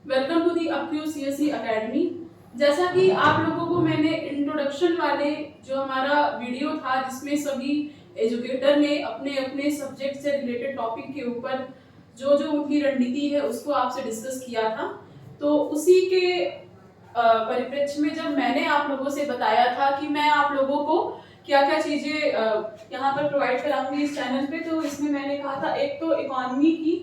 Welcome to the अपक्यू CSC academy. जैसा कि आप लोगों को मैंने इंट्रोडक्शन वाले जो हमारा वीडियो था जिसमें सभी एजुकेटर ने अपने अपने सब्जेक्ट से रिलेटेड टॉपिक के ऊपर जो जो उनकी रणनीति है उसको आपसे डिस्कस किया था, तो उसी के परिप्रेक्ष्य में जब मैंने आप लोगों से बताया था कि मैं आप लोगों को क्या क्या चीजें यहाँ पर प्रोवाइड कराऊंगी इस चैनल पे, तो इसमें मैंने कहा था एक तो इकोनॉमी की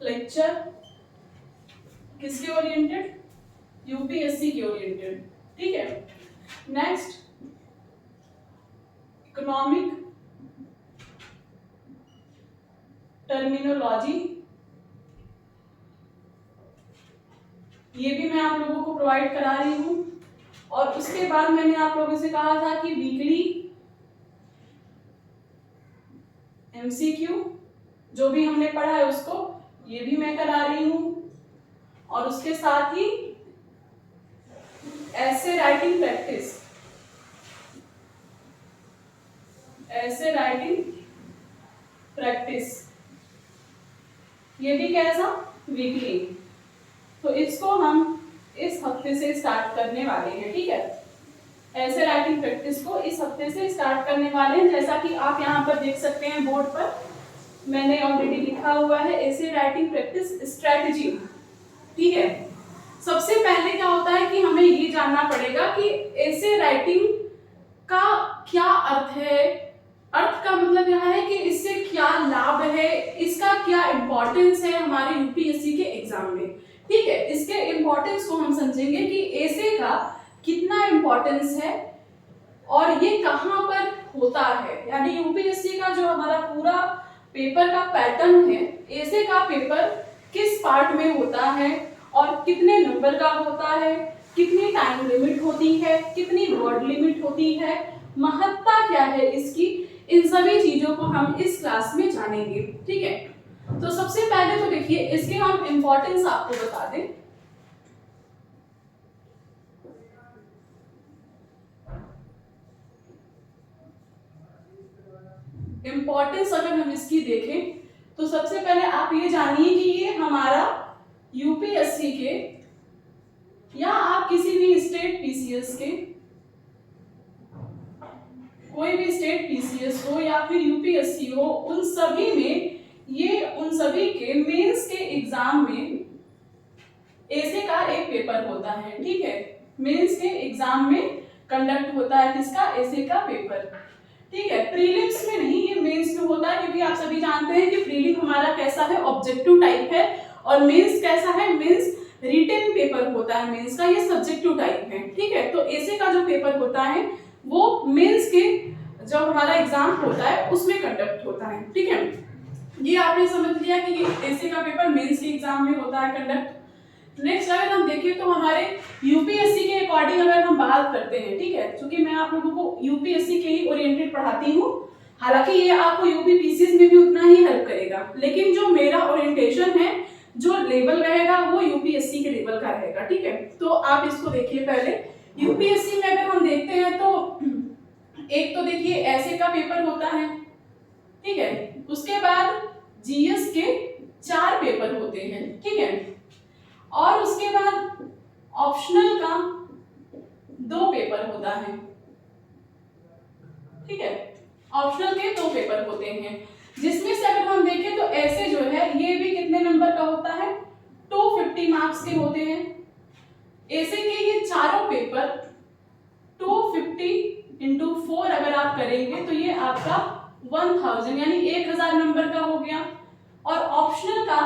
लेक्चर किसके ओरिएंटेड, यूपीएससी के ओरिएंटेड, ठीक है। नेक्स्ट इकोनॉमिक टर्मिनोलॉजी, ये भी मैं आप लोगों को प्रोवाइड करा रही हूं। और उसके बाद मैंने आप लोगों से कहा था कि वीकली एमसीक्यू जो भी हमने पढ़ा है उसको ये भी मैं करा रही हूं, और उसके साथ ही ऐसे राइटिंग प्रैक्टिस, ऐसे राइटिंग प्रैक्टिस ये भी कैसा वीकली, तो इसको हम इस हफ्ते से स्टार्ट करने वाले हैं, ठीक है। ऐसे राइटिंग प्रैक्टिस को इस हफ्ते से स्टार्ट करने वाले हैं। जैसा कि आप यहाँ पर देख सकते हैं बोर्ड पर मैंने ऑलरेडी लिखा हुआ है ऐसे राइटिंग प्रैक्टिस स्ट्रेटजी, ठीक है। सबसे पहले क्या होता है कि हमें ये जानना पड़ेगा कि ऐसे राइटिंग का क्या अर्थ है। अर्थ का मतलब यह है कि इससे क्या लाभ है, इसका क्या इंपॉर्टेंस है हमारे यूपीएससी के एग्जाम में, ठीक है। इसके इंपॉर्टेंस को हम समझेंगे कि ऐसे का कितना इंपॉर्टेंस है और ये कहाँ पर होता है। यानी यूपीएससी का जो हमारा पूरा पेपर का पैटर्न है, ऐसे का पेपर किस पार्ट में होता है और कितने नंबर का होता है, कितनी टाइम लिमिट होती है, कितनी वर्ड लिमिट होती है, महत्ता क्या है इसकी, इन सभी चीजों को हम इस क्लास में जानेंगे, ठीक है। तो सबसे पहले तो देखिए इसके हम इंपॉर्टेंस आपको बता दें। इंपॉर्टेंस अगर हम इसकी देखें तो सबसे पहले आप ये जानिए कि ये हमारा यूपीएससी के या आप किसी भी स्टेट पीसीएस के, कोई भी स्टेट पीसीएस हो या फिर यूपीएससी हो, उन सभी में ये उन सभी के मेंस के एग्जाम में ऐसे का एक पेपर होता है, ठीक है। मेंस के एग्जाम में कंडक्ट होता है किसका, ऐसे का पेपर, ठीक है। प्रीलिम्स में नहीं, ये मेंस में होता है, क्योंकि आप सभी जानते हैं कि प्रीलिम हमारा कैसा है, ऑब्जेक्टिव टाइप है, और मेंस कैसा है, मेंस रिटन पेपर होता है मेंस का, ये सब्जेक्टिव टाइप है, ठीक है। तो ऐसे का जो पेपर होता है वो मेंस के जब हमारा एग्जाम होता है उसमें कंडक्ट होता है, ठीक है। ये आपने समझ लिया कि ऐसे का पेपर मेंस के एग्जाम में होता है कंडक्ट। नेक्स्ट अगर हम देखें तो हमारे यूपीएससी के अकॉर्डिंग अगर हम बात करते हैं, ठीक है, क्योंकि मैं आप लोगों को यूपीएससी के ही ओरिएंटेड पढ़ाती हूँ, हालांकि ये आपको यूपी पीसीएस में भी उतना ही हेल्प करेगा, लेकिन जो मेरा ओरिएंटेशन है, जो लेवल रहेगा वो यूपीएससी के लेवल का रहेगा, ठीक है। तो आप इसको देखिए पहले यूपीएससी में अगर हम देखते हैं तो एक तो देखिए ऐसे का पेपर होता है, ठीक है। उसके बाद जीएस के 4 पेपर होते हैं, ठीक है। और उसके बाद ऑप्शनल का 2 पेपर होता है, ठीक है। ऑप्शनल के 2 पेपर होते हैं, जिसमें से अगर हम देखें तो ऐसे जो है ये भी कितने नंबर का होता है, 250 मार्क्स के होते हैं। ऐसे के ये चारों पेपर 250 इंटू 4 अगर आप करेंगे तो ये आपका 1000 यानी 1000 नंबर का हो गया। और ऑप्शनल का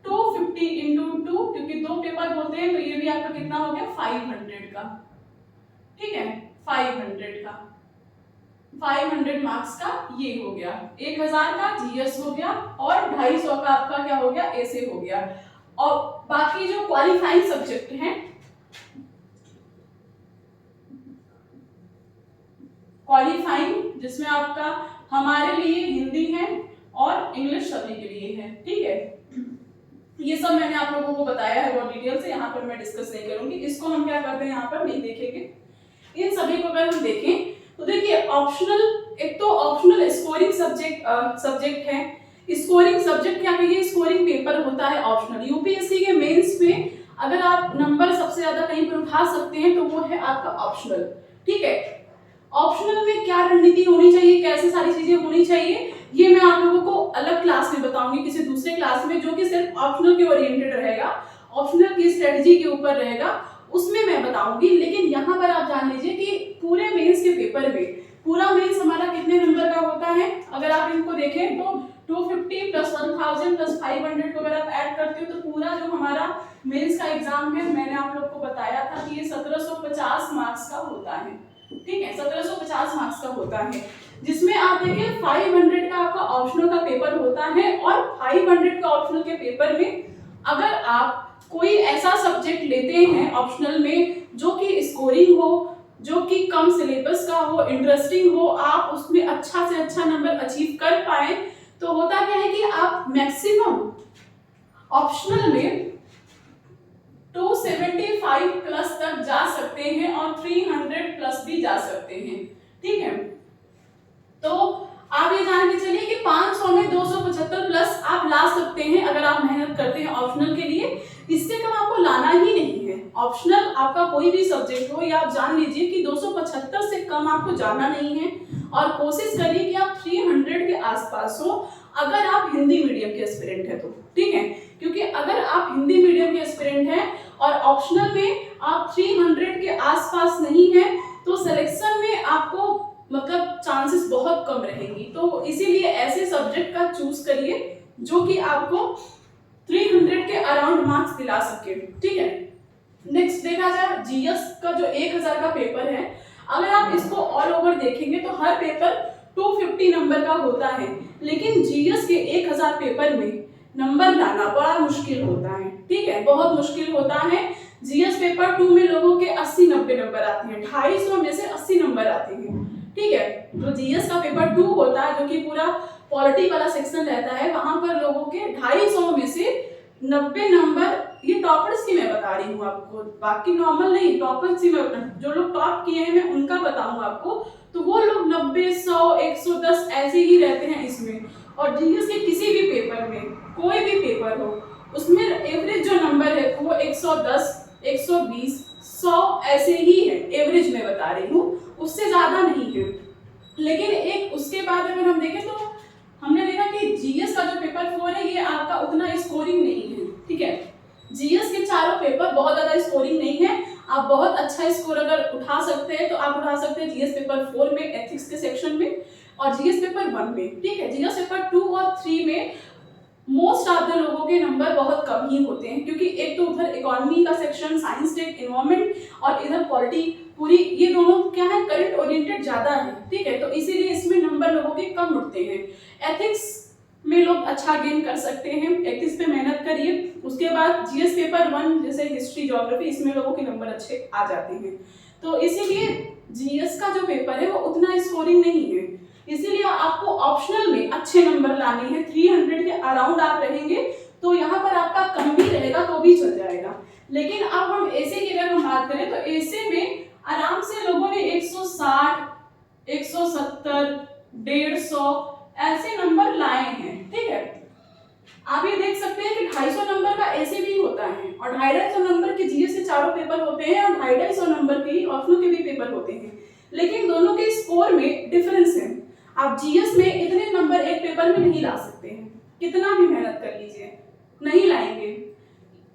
250 इंटू 2, क्योंकि 2 पेपर होते हैं, तो ये भी आपका कितना हो गया, 500 का, ठीक है। 500 का 500 मार्क्स का ये हो गया, 1000 का जीएस हो गया, और 250 का आपका क्या हो गया, ऐसे हो गया। और बाकी जो क्वालिफाइंग सब्जेक्ट हैं, क्वालिफाइंग जिसमें आपका हमारे लिए हिंदी है और इंग्लिश सभी के लिए है, ठीक है। ये सब मैंने आप लोगों को बताया है बहुत डिटेल से, यहाँ पर मैं डिस्कस नहीं करूंगी। इसको हम क्या करते हैं, यहाँ पर नहीं देखेंगे। इन सभी को अगर हम देखें तो देखिए ऑप्शनल, एक तो ऑप्शनल स्कोरिंग सब्जेक्ट है, स्कोरिंग सब्जेक्ट क्या कहिए, स्कोरिंग पेपर होता है ऑप्शनल। यूपीएससी के मेंस में अगर आप नंबर सबसे ज्यादा कहीं पर उठा सकते हैं तो वो है आपका ऑप्शनल। ठीक है, ऑप्शनल में क्या रणनीति होनी चाहिए, कैसे सारी चीजें होनी चाहिए, ये मैं आप लोगों को अलग क्लास में बताऊंगी, किसी दूसरे क्लास में, जो कि सिर्फ ऑप्शनल के ओरिएंटेड रहेगा, ऑप्शनल की स्ट्रेटजी के ऊपर रहेगा, उसमें मैं बताऊंगी। लेकिन यहाँ पर आप जान लीजिए कि पूरे मेंस के पेपर में, पूरा मेंस हमारा कितने नंबर का होता है, अगर आप इनको देखें तो 250 प्लस 1000 प्लस 500 को अगर आप ऐड करते हो तो पूरा जो हमारा मेंस का एग्जाम है, मैंने आप लोग को बताया था कि ये 1750 मार्क्स का होता है। ठीक है, 1750 मार्क्स का होता है, जिसमें आप देखिए 500 का आपका ऑप्शनल का पेपर होता है, और 500 का ऑप्शनल के पेपर में अगर आप कोई ऐसा सब्जेक्ट लेते हैं ऑप्शनल में जो कि स्कोरिंग हो, जो कि कम सिलेबस का हो, इंटरेस्टिंग हो, आप उसमें अच्छा से अच्छा नंबर अचीव कर पाए, तो होता क्या है कि आप मैक्सिमम ऑप्शनल में 275 प्लस तक जा सकते हैं और 300 प्लस भी जा सकते हैं। ठीक है, तो आप ये जान के चलिए कि 500 में 275 प्लस आप ला सकते हैं अगर आप मेहनत करते हैं ऑप्शनल के लिए। इससे कम आपको लाना ही नहीं है। ऑप्शनल आपका कोई भी सब्जेक्ट हो, या आप जान लीजिए कि 275 से कम आपको जाना नहीं है, और कोशिश करिए कि आप 300 के आसपास हो अगर आप हिंदी मीडियम के एस्पिरेंट है तो। ठीक है, क्योंकि अगर आप हिंदी मीडियम के एस्पिरेंट हैं और ऑप्शनल में आप 300 के आसपास नहीं है, तो सिलेक्शन में आपको मतलब चांसेस बहुत कम रहेंगी। तो इसीलिए ऐसे सब्जेक्ट का चूज करिए जो कि आपको 300 के अराउंड मार्क्स दिला सके। ठीक है, नेक्स्ट देखा जाए जीएस का जो 1000 का पेपर है, अगर आप इसको ऑल ओवर देखेंगे तो हर पेपर 250 नंबर का होता है, लेकिन जीएस के 1000 पेपर में नंबर लाना बड़ा मुश्किल होता है। ठीक है, बहुत मुश्किल होता है। जीएस पेपर 2 में लोगों के 80-90 नंबर आते हैं, 250 में से 80 नंबर आते हैं। ठीक है, जो जीएस का पेपर 2 होता है, जो कि पूरा पॉलिटी वाला सेक्शन रहता है, वहां पर लोगों के 250 में से 90 नंबर, ये टॉपर्स की मैं बता रही हूँ आपको, बाकी नॉर्मल नहीं, टॉपर्स की मैं, जो लोग टॉप किए हैं मैं उनका बताऊँ आपको, तो वो लोग 90, 100, 110 ऐसे ही रहते हैं इसमें। और जीएस के किसी भी पेपर में, कोई भी पेपर हो, उसमें एवरेज जो नंबर है वो 110, 120, 100 ऐसे ही है, एवरेज में बता रही हूँ, उससे ज्यादा नहीं है। लेकिन एक उसके बाद अगर हम देखें तो हमने देखा कि जीएस का जो पेपर 4 है, ये आपका उतना स्कोरिंग नहीं है। ठीक है, जीएस के चारों पेपर बहुत ज्यादा स्कोरिंग नहीं है। आप बहुत अच्छा स्कोर अगर उठा सकते हैं तो आप उठा सकते हैं जीएस पेपर 4 में, एथिक्स के सेक्शन में, और जीएस पेपर 1 में। ठीक है, जीएस पेपर 2 और 3 में मोस्ट ऑफ द लोगों के नंबर बहुत कम ही होते हैं, क्योंकि एक तो उधर इकोनॉमी का सेक्शन, साइंस, टेक, एनवायरमेंट, और इधर पॉलिटी, पूरी ये दोनों क्या है, करंट ओरिएंटेड ज्यादा है। ठीक है, तो इसीलिए इसमें नंबर लोगों के कम उठते हैं। एथिक्स में लोग अच्छा गेन कर सकते हैं, एथिक्स पे मेहनत करिए। उसके बाद जीएस पेपर 1 जैसे हिस्ट्री, ज्योग्राफी, इसमें लोगों के नंबर अच्छे आ जाते हैं। तो इसीलिए जीएस का जो पेपर है वो उतना स्कोरिंग नहीं है, इसीलिए आपको ऑप्शनल में अच्छे नंबर लाने हैं। 300 के अराउंड आप रहेंगे तो यहाँ पर आपका कम भी रहेगा तो भी चल जाएगा। लेकिन अब हम ऐसे की अगर हम बात करें तो ऐसे में आराम से लोगों ने 160, 170, 150 ऐसे नंबर लाए हैं। ठीक है, आप ये देख सकते हैं कि 250 नंबर का ऐसे भी होता है, और 250 नंबर के जीएस के चारों पेपर होते हैं, और 250 नंबर के ही ऑप्शनल के भी पेपर होते हैं। लेकिन दोनों के स्कोर में डिफरेंस है। आप जीएस में इतने नंबर एक पेपर में नहीं ला सकते हैं, कितना भी मेहनत कर लीजिए नहीं लाएंगे,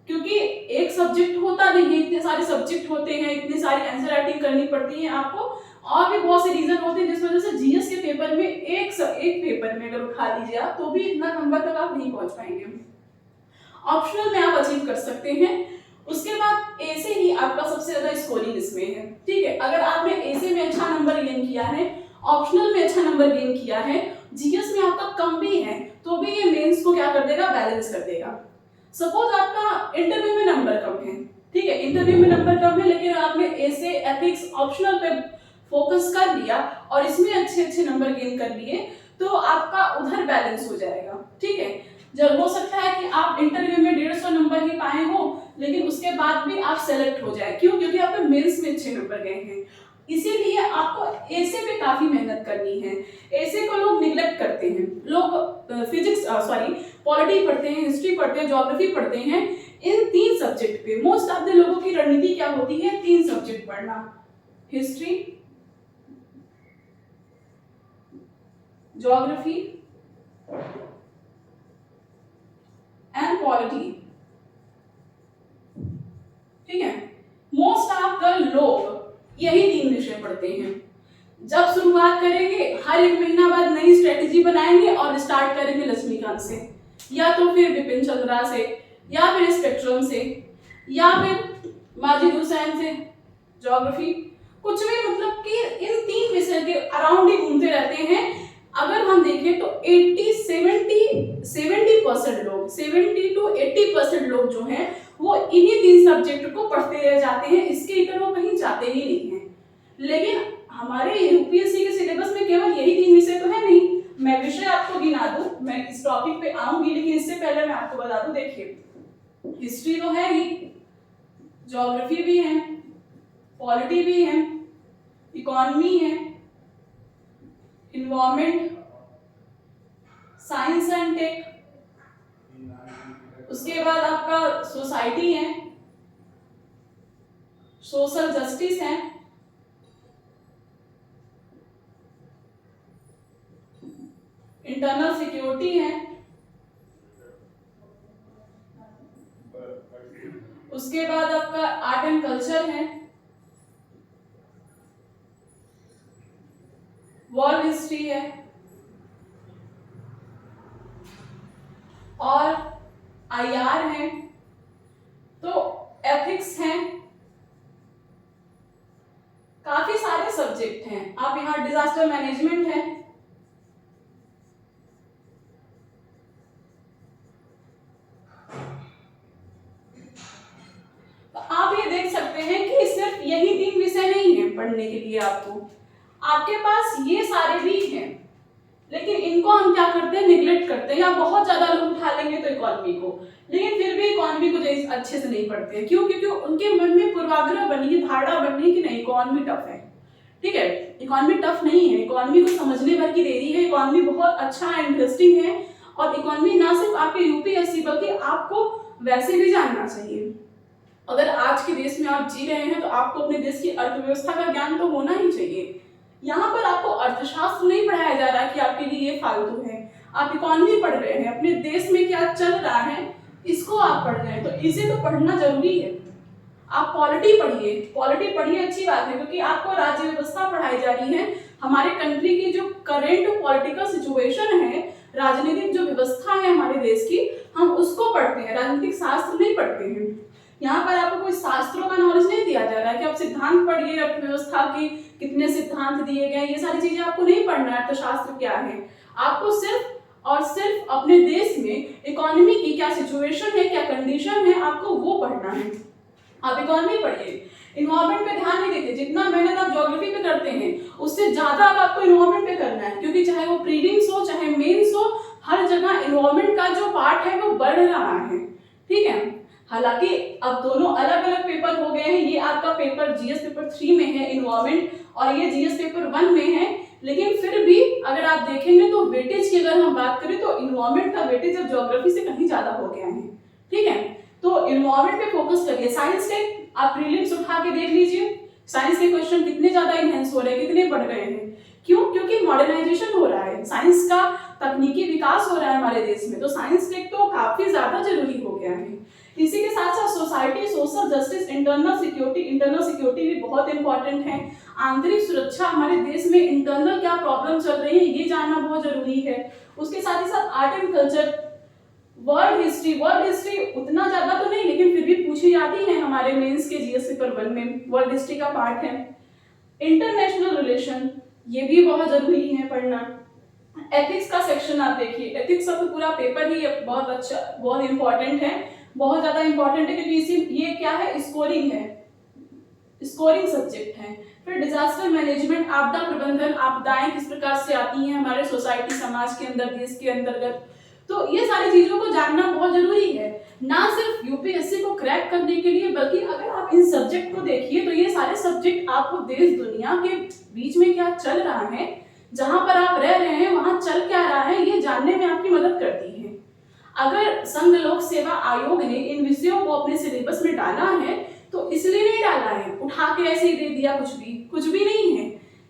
क्योंकि एक सब्जेक्ट होता नहीं है, इतने सारे सब्जेक्ट होते हैं, इतनी सारी आंसर राइटिंग करनी पड़ती है आपको, और भी बहुत से रीजन होते हैं जिस वजह से जीएस के पेपर में एक पेपर में अगर उठा लीजिए आप तो भी इतना नंबर तक आप नहीं पहुंच पाएंगे। ऑप्शनल में आप अचीव कर सकते हैं। उसके बाद ऐसे ही आपका सबसे ज्यादा स्कोरिंग इसमें है। ठीक है, अगर आपने ऐसे में अच्छा नंबर गेन किया है, ऑप्शनल में अच्छा नंबर गेन किया है, जीएस में आपका कम भी है, तो भी ये मेंस को क्या कर देगा, बैलेंस कर देगा। सपोज आपका इंटरव्यू में नंबर कम है, ठीक है, इंटरव्यू में नंबर कम है, लेकिन आपने ऐसे एथिक्स ऑप्शनल पे फोकस कर लिया और इसमें अच्छे नंबर गेन कर लिए, तो आपका उधर बैलेंस हो जाएगा। ठीक है, जब हो सकता है कि आप इंटरव्यू में 150 नंबर ही पाए हो, लेकिन उसके बाद भी आप सेलेक्ट हो जाए। क्यों? क्योंकि आपके मेंस में अच्छे नंबर गए हैं। इसीलिए आपको ऐसे पे काफी मेहनत करनी है। ऐसे को लोग निग्लेक्ट करते हैं, लोग फिजिक्स पॉलिटी पढ़ते हैं, हिस्ट्री पढ़ते हैं, ज्योग्राफी पढ़ते हैं। इन 3 सब्जेक्ट पे मोस्ट ऑफ द लोगों की रणनीति क्या होती है? 3 सब्जेक्ट पढ़ना, हिस्ट्री, ज्योग्राफी एंड पॉलिटी। ठीक है, मोस्ट ऑफ द लोग यही 3 विषय पढ़ते हैं। जब शुरुआत करेंगे हर 1 महीना बाद नई स्ट्रेटेजी बनाएंगे और स्टार्ट करेंगे लक्ष्मीकांत से, या तो फिर बिपिन चंद्रा से, या फिर स्पेक्ट्रम से, या फिर माजिद हुसैन से ज्योग्राफी, कुछ भी, मतलब कि इन 3 विषय के अराउंड ही घूमते रहते हैं। अगर हम देखें तो 70% लोग, 70 to 80% लोग जो हैं वो इन्हीं 3 सब्जेक्ट को पढ़ते रह जाते हैं, इसके इतर वो कहीं जाते ही नहीं हैं। लेकिन हमारे यूपीएससी के सिलेबस में केवल यही 3 विषय तो है नहीं। मैं विषय आपको गिना दूं, मैं इस टॉपिक पे आऊंगी, लेकिन इससे पहले मैं आपको बता दूं, देखिए हिस्ट्री तो है ही, ज्योग्राफी भी है, पॉलिटी भी है, इकोनॉमी है, इन्वायरमेंट, साइंस एंड टेक, उसके बाद आपका सोसाइटी है, सोशल जस्टिस है, इंटरनल सिक्योरिटी है, उसके बाद आपका आर्ट एंड कल्चर है, वर्ल्ड हिस्ट्री है, और आईआर है, तो एथिक्स है, काफी सारे सब्जेक्ट हैं। आप यहाँ डिजास्टर मैनेजमेंट है, तो आप ये देख सकते हैं कि सिर्फ यही 3 विषय नहीं है पढ़ने के लिए आपको, आपके पास ये सारे भी हैं, लेकिन इनको हम क्या करते हैं? निगलेक्ट करते हैं, या बहुत ज्यादा लोग उठा लेंगे तो इकोनॉमी को, लेकिन फिर भी इकोनॉमी को अच्छे से नहीं पढ़ते हैं। क्यों? क्योंकि उनके मन में पूर्वाग्रह बनी, धारणा बनी कि नहीं इकोनॉमी टफ है। ठीक है, इकोनॉमी टफ नहीं है, इकोनॉमी को समझने भर की देरी है, इकोनॉमी बहुत अच्छा है, इंटरेस्टिंग है, और इकोनॉमी ना सिर्फ आपके यूपीएससी बल्कि आपको वैसे भी जानना चाहिए। अगर आज के देश में आप जी रहे हैं तो आपको अपने देश की अर्थव्यवस्था का ज्ञान तो होना ही चाहिए। यहाँ पर आपको अर्थशास्त्र नहीं पढ़ाया जा रहा कि आपके लिए ये फालतू है, आप इकोनॉमी पढ़ रहे हैं, अपने देश में क्या चल रहा है इसको आप पढ़ रहे हैं, तो इसे तो पढ़ना जरूरी है। आप पॉलिटी पढ़िए, पॉलिटी पढ़िए, अच्छी बात है, क्योंकि आपको राज्य व्यवस्था पढ़ाई जा रही है, हमारे कंट्री की जो करेंट पॉलिटिकल सिचुएशन है, राजनीतिक जो व्यवस्था है हमारे देश की, हम उसको पढ़ते हैं, राजनीतिक शास्त्र नहीं पढ़ते हैं। यहाँ पर आपको कोई शास्त्रों का नॉलेज नहीं दिया जा रहा है कि आप सिद्धांत पढ़िए, अर्थव्यवस्था की कितने सिद्धांत दिए गए, ये सारी चीजें आपको नहीं पढ़ना है। अर्थशास्त्र क्या है, आपको सिर्फ और सिर्फ अपने देश में इकोनॉमी की क्या सिचुएशन है, क्या कंडीशन है, आपको वो पढ़ना है। आप इकोनॉमी पढ़िए, इन्वायरमेंट पे ध्यान नहीं देते, जितना मेहनत आप ज्योग्राफी पे करते हैं उससे ज्यादा अब आपको इन्वायरमेंट पे करना है, क्योंकि चाहे वो प्रीलिम्स हो चाहे मेंस हो, हर जगह इन्वायरमेंट का जो पार्ट है वो बढ़ रहा है। ठीक है, हालांकि अब दोनों अलग अलग पेपर हो गए हैं, ये आपका पेपर जीएस पेपर 3 में है इन्वायरमेंट, और ये जीएस पेपर 1 में है, लेकिन फिर भी अगर आप देखेंगे तो वेटेज की अगर हम बात करें तो इन्वायरमेंट का वेटेज अब ज्योग्राफी से कहीं ज्यादा हो गया है। ठीक है, तो इन्वायरमेंट पे फोकस करिए। साइंस के आप प्रीलिम्स उठा के देख लीजिए, साइंस के क्वेश्चन कितने ज्यादा इनहेंस हो रहे हैं, कितने बढ़ गए हैं। क्यों? क्योंकि मॉडर्नाइजेशन हो रहा है, साइंस का तकनीकी विकास हो रहा है हमारे देश में, तो साइंस टेक तो काफी ज्यादा जरूरी हो गया है। इसी के साथ साथ society, social justice, internal security भी बहुत इंपॉर्टेंट है। आंतरिक सुरक्षा, हमारे देश में इंटरनल क्या प्रॉब्लम चल रही है ये जानना बहुत जरूरी है। उसके साथ ही साथ art and culture, world history उतना ज्यादा तो नहीं, लेकिन फिर भी पूछी जाती है हमारे मेंस के जीएस पेपर 1 में, वर्ल्ड हिस्ट्री का पार्ट है। इंटरनेशनल रिलेशन, ये भी बहुत जरूरी है पढ़ना। एथिक्स का सेक्शन आप देखिए, एथिक्स का तो पूरा पेपर ही बहुत अच्छा, बहुत इंपॉर्टेंट है, बहुत ज्यादा इंपॉर्टेंट है, क्योंकि इसी ये क्या है, स्कोरिंग है, स्कोरिंग सब्जेक्ट है। फिर डिजास्टर मैनेजमेंट, आपदा प्रबंधन, आपदाएं किस प्रकार से आती हैं हमारे सोसाइटी, समाज के अंदर, देश के अंतर्गत, तो ये सारी चीजों को जानना बहुत जरूरी है, ना सिर्फ यूपीएससी को क्रैक करने के लिए, बल्कि अगर आप इन सब्जेक्ट को देखिए तो ये सारे सब्जेक्ट आपको देश दुनिया के बीच में क्या चल रहा है, जहां पर आप रह रहे हैं वहां चल क्या रहा है, ये जानने में आपकी मदद करती है। अगर संघ लोक सेवा आयोग ने इन विषयों को अपने सिलेबस में डाला है तो इसलिए नहीं डाला है उठा के ऐसे ही दे दिया, कुछ भी नहीं है,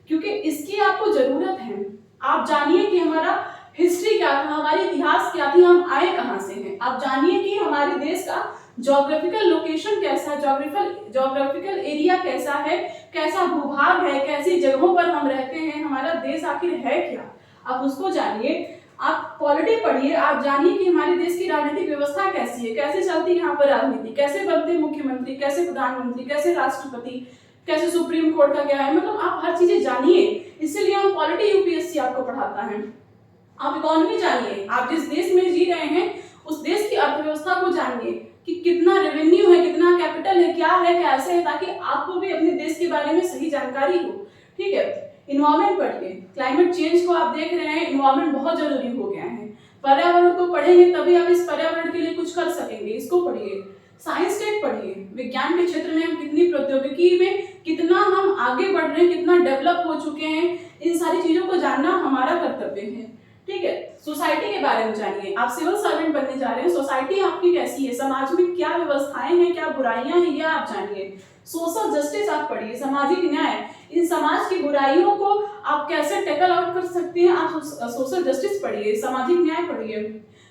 क्योंकि इसकी आपको जरूरत है। आप जानिए कि हमारा हिस्ट्री क्या था, हमारी इतिहास क्या थी, हम आए कहां से हैं। आप जानिए कि हमारे देश का ज्योग्राफिकल लोकेशन कैसा है, ज्योग्राफिकल एरिया कैसा है, कैसा भूभाग है, कैसी जगहों पर हम रहते हैं, हमारा देश आखिर है क्या, आप उसको जानिए। आप पॉलिटी पढ़िए, आप जानिए कि हमारे देश की राजनीतिक व्यवस्था कैसी है, कैसे चलती है यहाँ पर राजनीति, कैसे बनते मुख्यमंत्री, कैसे प्रधानमंत्री, कैसे राष्ट्रपति, कैसे सुप्रीम कोर्ट का क्या है, मतलब आप हर चीजें जानिए। इसीलिए हम पॉलिटी यूपीएससी आपको पढ़ाता है। आप इकोनॉमी जानिए, आप जिस देश में जी रहे हैं उस देश की अर्थव्यवस्था को जानिए कि कितना रेवेन्यू है, कितना कैपिटल है, क्या है, कैसे है, ताकि आपको भी अपने देश के बारे में सही जानकारी हो। ठीक है, इन्वायरमेंट पढ़िए, क्लाइमेट चेंज को आप देख रहे हैं, इन्वायरमेंट बहुत जरूरी हो गया है। पर्यावरण को पढ़ेंगे तभी आप इस पर्यावरण के लिए कुछ कर सकेंगे, इसको पढ़िए। साइंस टेक पढ़िए, विज्ञान के क्षेत्र में हम कितनी, प्रौद्योगिकी में कितना हम आगे बढ़ रहे हैं, कितना डेवलप हो चुके हैं, इन सारी चीजों को जानना हमारा कर्तव्य है। ठीक है, सोसाइटी के बारे में जानिए, आप सिविल सर्वेंट बनने जा रहे हैं, सोसाइटी आपकी कैसी है, समाज में क्या व्यवस्थाएं हैं, क्या बुराइयां हैं, ये आप जानिए। सोशल जस्टिस आप पढ़िए, सामाजिक न्याय, इन समाज की बुराइयों को आप कैसे टैकल आउट कर सकते हैं, आप सोशल जस्टिस पढ़िए, सामाजिक न्याय पढ़िए,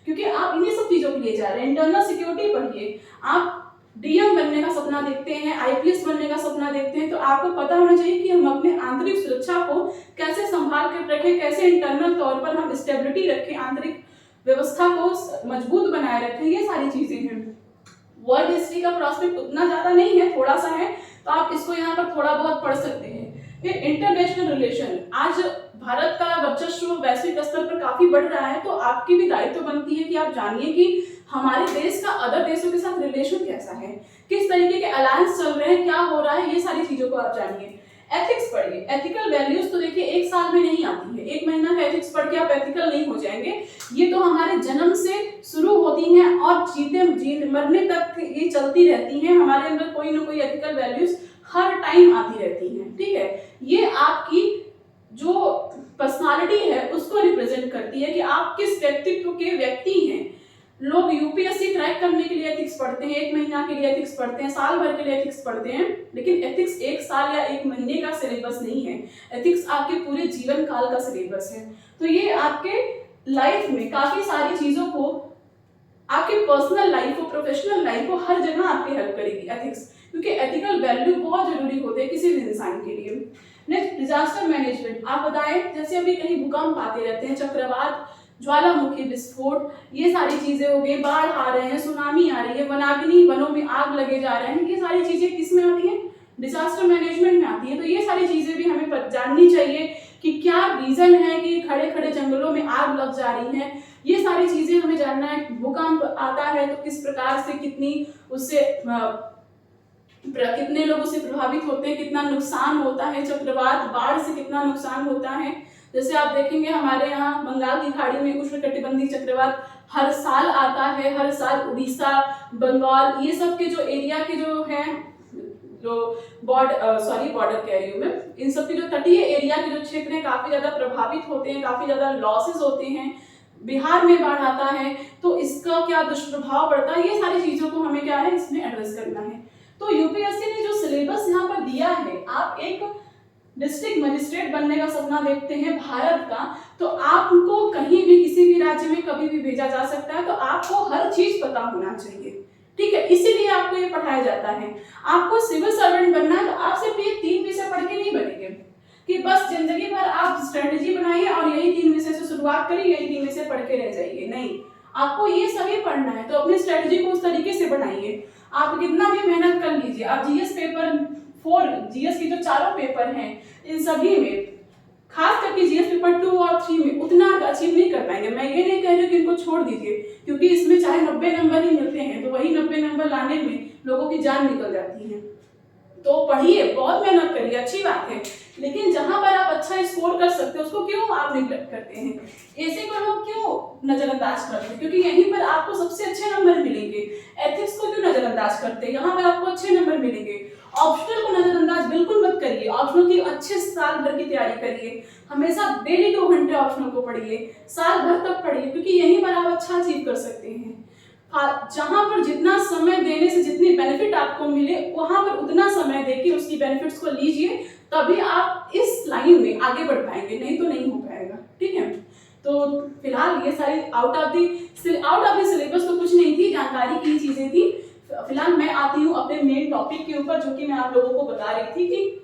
क्योंकि आप इन्हीं सब चीजों के लिए जा रहे हैं। इंटरनल सिक्योरिटी पढ़िए, आप डीएम बनने का सपना देखते हैं, आईपीएस बनने का सपना देखते हैं, तो आपको पता होना चाहिए कि हम अपने आंतरिक सुरक्षा को कैसे संभाल कर रखें, कैसे इंटरनल तौर पर हम स्टेबिलिटी रखें, आंतरिक व्यवस्था को मजबूत बनाए रखें, ये सारी चीजें हैं। वर्ल्ड हिस्ट्री का प्रोस्पेक्ट उतना ज्यादा नहीं है, थोड़ा सा है, तो आप इसको यहाँ पर थोड़ा बहुत पढ़ सकते हैं। फिर इंटरनेशनल रिलेशन, आज भारत का वर्चस्व वैश्विक स्तर पर काफी बढ़ रहा है, तो आपकी भी दायित्व बनती है कि आप जानिए कि हमारे देश का अदर देशों के साथ रिलेशन कैसा है, किस तरीके के अलायंस चल रहे हैं, क्या हो रहा है, ये सारी चीजों को आप जानिए। एथिक्स पढ़िए, एथिकल वैल्यूज तो देखिए एक साल में नहीं आती है, एक महीना का एथिक्स पढ़ के आप एथिकल नहीं हो जाएंगे, ये तो हमारे जन्म से शुरू होती हैं और जीते मरने तक ये चलती रहती हैं, हमारे अंदर कोई ना कोई एथिकल वैल्यूज हर टाइम आती रहती हैं। ठीक है, ये आपकी जो पर्सनालिटी है उसको रिप्रेजेंट करती है कि आप किस व्यक्तित्व के व्यक्ति हैं। लोग यूपीएससी क्रैक करने के लिए एथिक्स पढ़ते हैं, एक महीना के लिए एथिक्स पढ़ते हैं, साल भर के लिए एथिक्स पढ़ते हैं, लेकिन एथिक्स एक साल या एक महीने का सिलेबस नहीं है, एथिक्स आपके पूरे जीवन काल का सिलेबस है। तो ये आपके लाइफ में काफी सारी चीजों को, आपके पर्सनल लाइफ को, प्रोफेशनल लाइफ को, हर जगह आपकी हेल्प करेगी एथिक्स, क्योंकि एथिकल वैल्यू बहुत जरूरी होते हैं किसी भी इंसान के लिए। नेक्स्ट, डिजास्टर मैनेजमेंट, आप बताएं जैसे अभी कहीं भूकंप आते रहते हैं, चक्रवात, ज्वालामुखी विस्फोट, ये सारी चीजें हो गई, बाढ़ आ रहे हैं, सुनामी आ रही है, वनाग्नि, वनों में आग लगे जा रहे हैं, ये सारी चीजें किस में आती हैं, डिजास्टर मैनेजमेंट में आती है। तो ये सारी चीजें भी हमें जाननी चाहिए कि क्या रीजन है कि खड़े खड़े जंगलों में आग लग जा रही है, ये सारी चीजें हमें जानना है। भूकंप आता है तो किस प्रकार से, कितनी उससे कितने लोग उससे प्रभावित होते हैं, कितना नुकसान होता है, चक्रवात, बाढ़ से कितना नुकसान होता है। जैसे आप देखेंगे हमारे यहाँ बंगाल की खाड़ी में उष्णकटिबंधीय चक्रवात हर साल आता है, हर साल उड़ीसा, बंगाल, ये सब के जो एरिया के जो हैं, जो बॉर्डर कह रही हूँ मैं, इन सब के जो तटीय एरिया के जो क्षेत्र हैं काफी ज्यादा प्रभावित होते हैं, काफी ज्यादा लॉसेस होते हैं। बिहार में बाढ़ आता है तो इसका क्या दुष्प्रभाव पड़ता है, ये सारी चीजों को हमें क्या है इसमें एड्रेस करना है। तो यूपीएससी ने जो सिलेबस यहाँ पर दिया है, आप एक डिस्ट्रिक्ट मजिस्ट्रेट बनने का सपना देखते हैं भारत का, तो आपको कहीं भी किसी भी राज्य में कभी भी भेजा जा सकता है, तो आपको हर चीज पता होना चाहिए। ठीक है, इसीलिए आपको ये पढ़ाया जाता है। आपको सिविल सर्वेंट बनना है तो आप सिर्फ ये 3 विषय पढ़ के नहीं बनेंगे कि बस जिंदगी भर आप स्ट्रेटेजी बनाइए और यही 3 विषय से शुरुआत करिए, यही 3 विषय पढ़ के रह जाइए, नहीं, आपको ये सभी पढ़ना है। तो अपनी स्ट्रेटेजी को उस तरीके से बनाइए। आप कितना भी मेहनत कर लीजिए, आप जीएस पेपर 4, जीएस के जो चारों पेपर हैं, इन सभी में, खास करके जीएस पेपर 2 और 3 में उतना अचीव नहीं कर पाएंगे। मैं ये नहीं कह रही कि इनको छोड़ दीजिए, क्योंकि इसमें चाहे 90 नंबर ही मिलते हैं तो वही 90 नंबर लाने में लोगों की जान निकल जाती है। तो पढ़िए, बहुत मेहनत करिए, अच्छी बात है, लेकिन जहां पर आप अच्छा स्कोर कर सकते हो उसको क्यों आप निगलेक्ट करते हैं? ऐसे को लोग क्यों नजरअंदाज करते हैं? क्योंकि यहीं पर आपको सबसे अच्छे नंबर मिलेंगे। एथिक्स को क्यों नजरअंदाज करते हैं? यहाँ पर आपको अच्छे नंबर मिलेंगे। ऑप्शनल को नजरअंदाज बिल्कुल मत करिए, ऑप्शनल की अच्छे साल भर की तैयारी करिए, हमेशा डेली 2 घंटे ऑप्शनल को पढ़िए, साल भर तक पढ़िए, क्योंकि यहीं पर आप अच्छा अचीव कर सकते हैं। जहां पर जितना समय देने से जितनी बेनिफिट आपको मिले वहां पर उतना समय देके उसकी बेनिफिट्स को लीजिए, तभी आप इस लाइन में आगे बढ़ पाएंगे, नहीं तो नहीं हो पाएगा। ठीक है, तो फिलहाल ये सारी आउट ऑफ द सिलेबस तो कुछ नहीं थी, जानकारी की चीजें थी। फिलहाल मैं आती हूँ अपने मेन टॉपिक के ऊपर, जो कि मैं आप लोगों को बता रही थी कि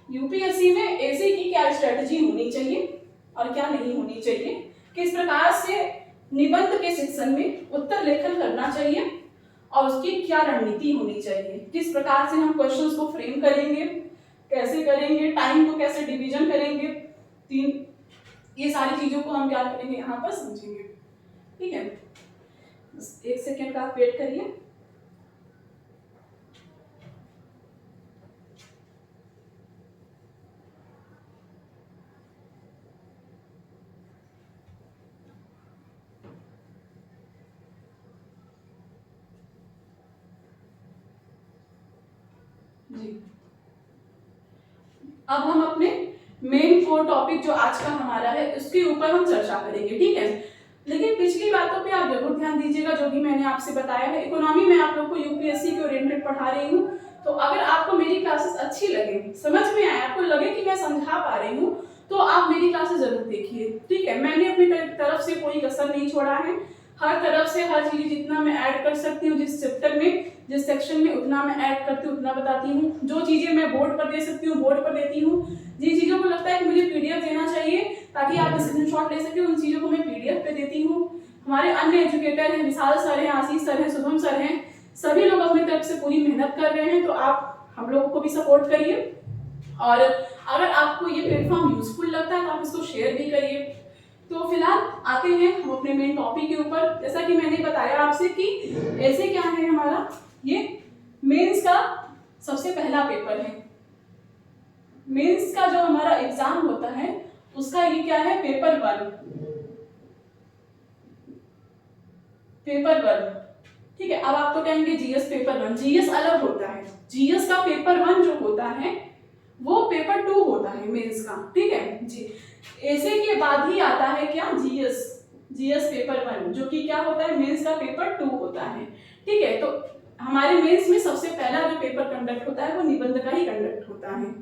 यूपीएससी में ऐसे की क्या स्ट्रेटजी होनी चाहिए और क्या नहीं होनी चाहिए, किस प्रकार से निबंध के सेक्शन में उत्तर लेखन करना चाहिए और उसकी क्या रणनीति होनी चाहिए, किस प्रकार से हम क्वेश्चंस को फ्रेम करेंगे, कैसे करेंगे, टाइम को कैसे डिवीजन करेंगे, ये सारी चीजों को हम क्या करेंगे यहाँ पर समझेंगे। ठीक है, बस 1 सेकेंड का आप वेट करिए। जी, अब हम अपने मेन कोर टॉपिक जो आज का हमारा है उसके ऊपर हम चर्चा करेंगे। ठीक है, लेकिन पिछली बातों पे आप जरूर ध्यान दीजिएगा जो भी मैंने आपसे बताया है। इकोनॉमी में आप लोग को यूपीएससी के ओरिएंटेड पढ़ा रही हूँ, तो अगर आपको मेरी क्लासेस अच्छी लगे, समझ में आए, आपको लगे कि मैं समझा पा रही हूँ, तो आप मेरी क्लासेस जरूर देखिए। ठीक है, मैंने अपनी तरफ से कोई कसर नहीं छोड़ा है, हर तरफ से हर चीज जितना मैं ऐड कर सकती हूँ, जिस चैप्टर में जिस सेक्शन में उतना मैं ऐड करती हूँ, उतना बताती हूँ। जो चीजें मैं बोर्ड पर दे सकती हूँ बोर्ड पर देती हूँ, जिन चीजों को लगता है कि मुझे पीडीएफ देना चाहिए ताकि आप स्क्रीनशॉट ले सके, उन चीजों को मैं पीडीएफ पे देती हूँ। हमारे अन्य एजुकेटर हैं, विशाल सर हैं, आशीष सर हैं, शुभम सर हैं, सभी लोग अपनी तरफ से पूरी मेहनत कर रहे हैं, तो आप हम लोगों को भी सपोर्ट करिए। और अगर आपको ये प्लेटफॉर्म यूजफुल लगता है तो आप इसको शेयर भी करिए। तो फिलहाल आते हैं हम अपने मेन टॉपिक के ऊपर। जैसा कि मैंने बताया आपसे कि ऐसे क्या है, हमारा ये मेंस का सबसे पहला पेपर है। मेंस का जो हमारा एग्जाम होता है उसका ये क्या है, पेपर 1। पेपर 1, ठीक है। अब आप तो कहेंगे जीएस पेपर 1, जीएस अलग होता है। जीएस का पेपर 1 जो होता है वो पेपर 2 होता है मेंस का। ठीक है जी, ऐसे के बाद ही आता है क्या, जीएस पेपर 1, जो कि क्या होता है, मेंस का पेपर 2 होता है। ठीक है, तो हमारे मेंस में सबसे पहला जो पेपर कंडक्ट होता है वो निबंध का ही कंडक्ट होता है।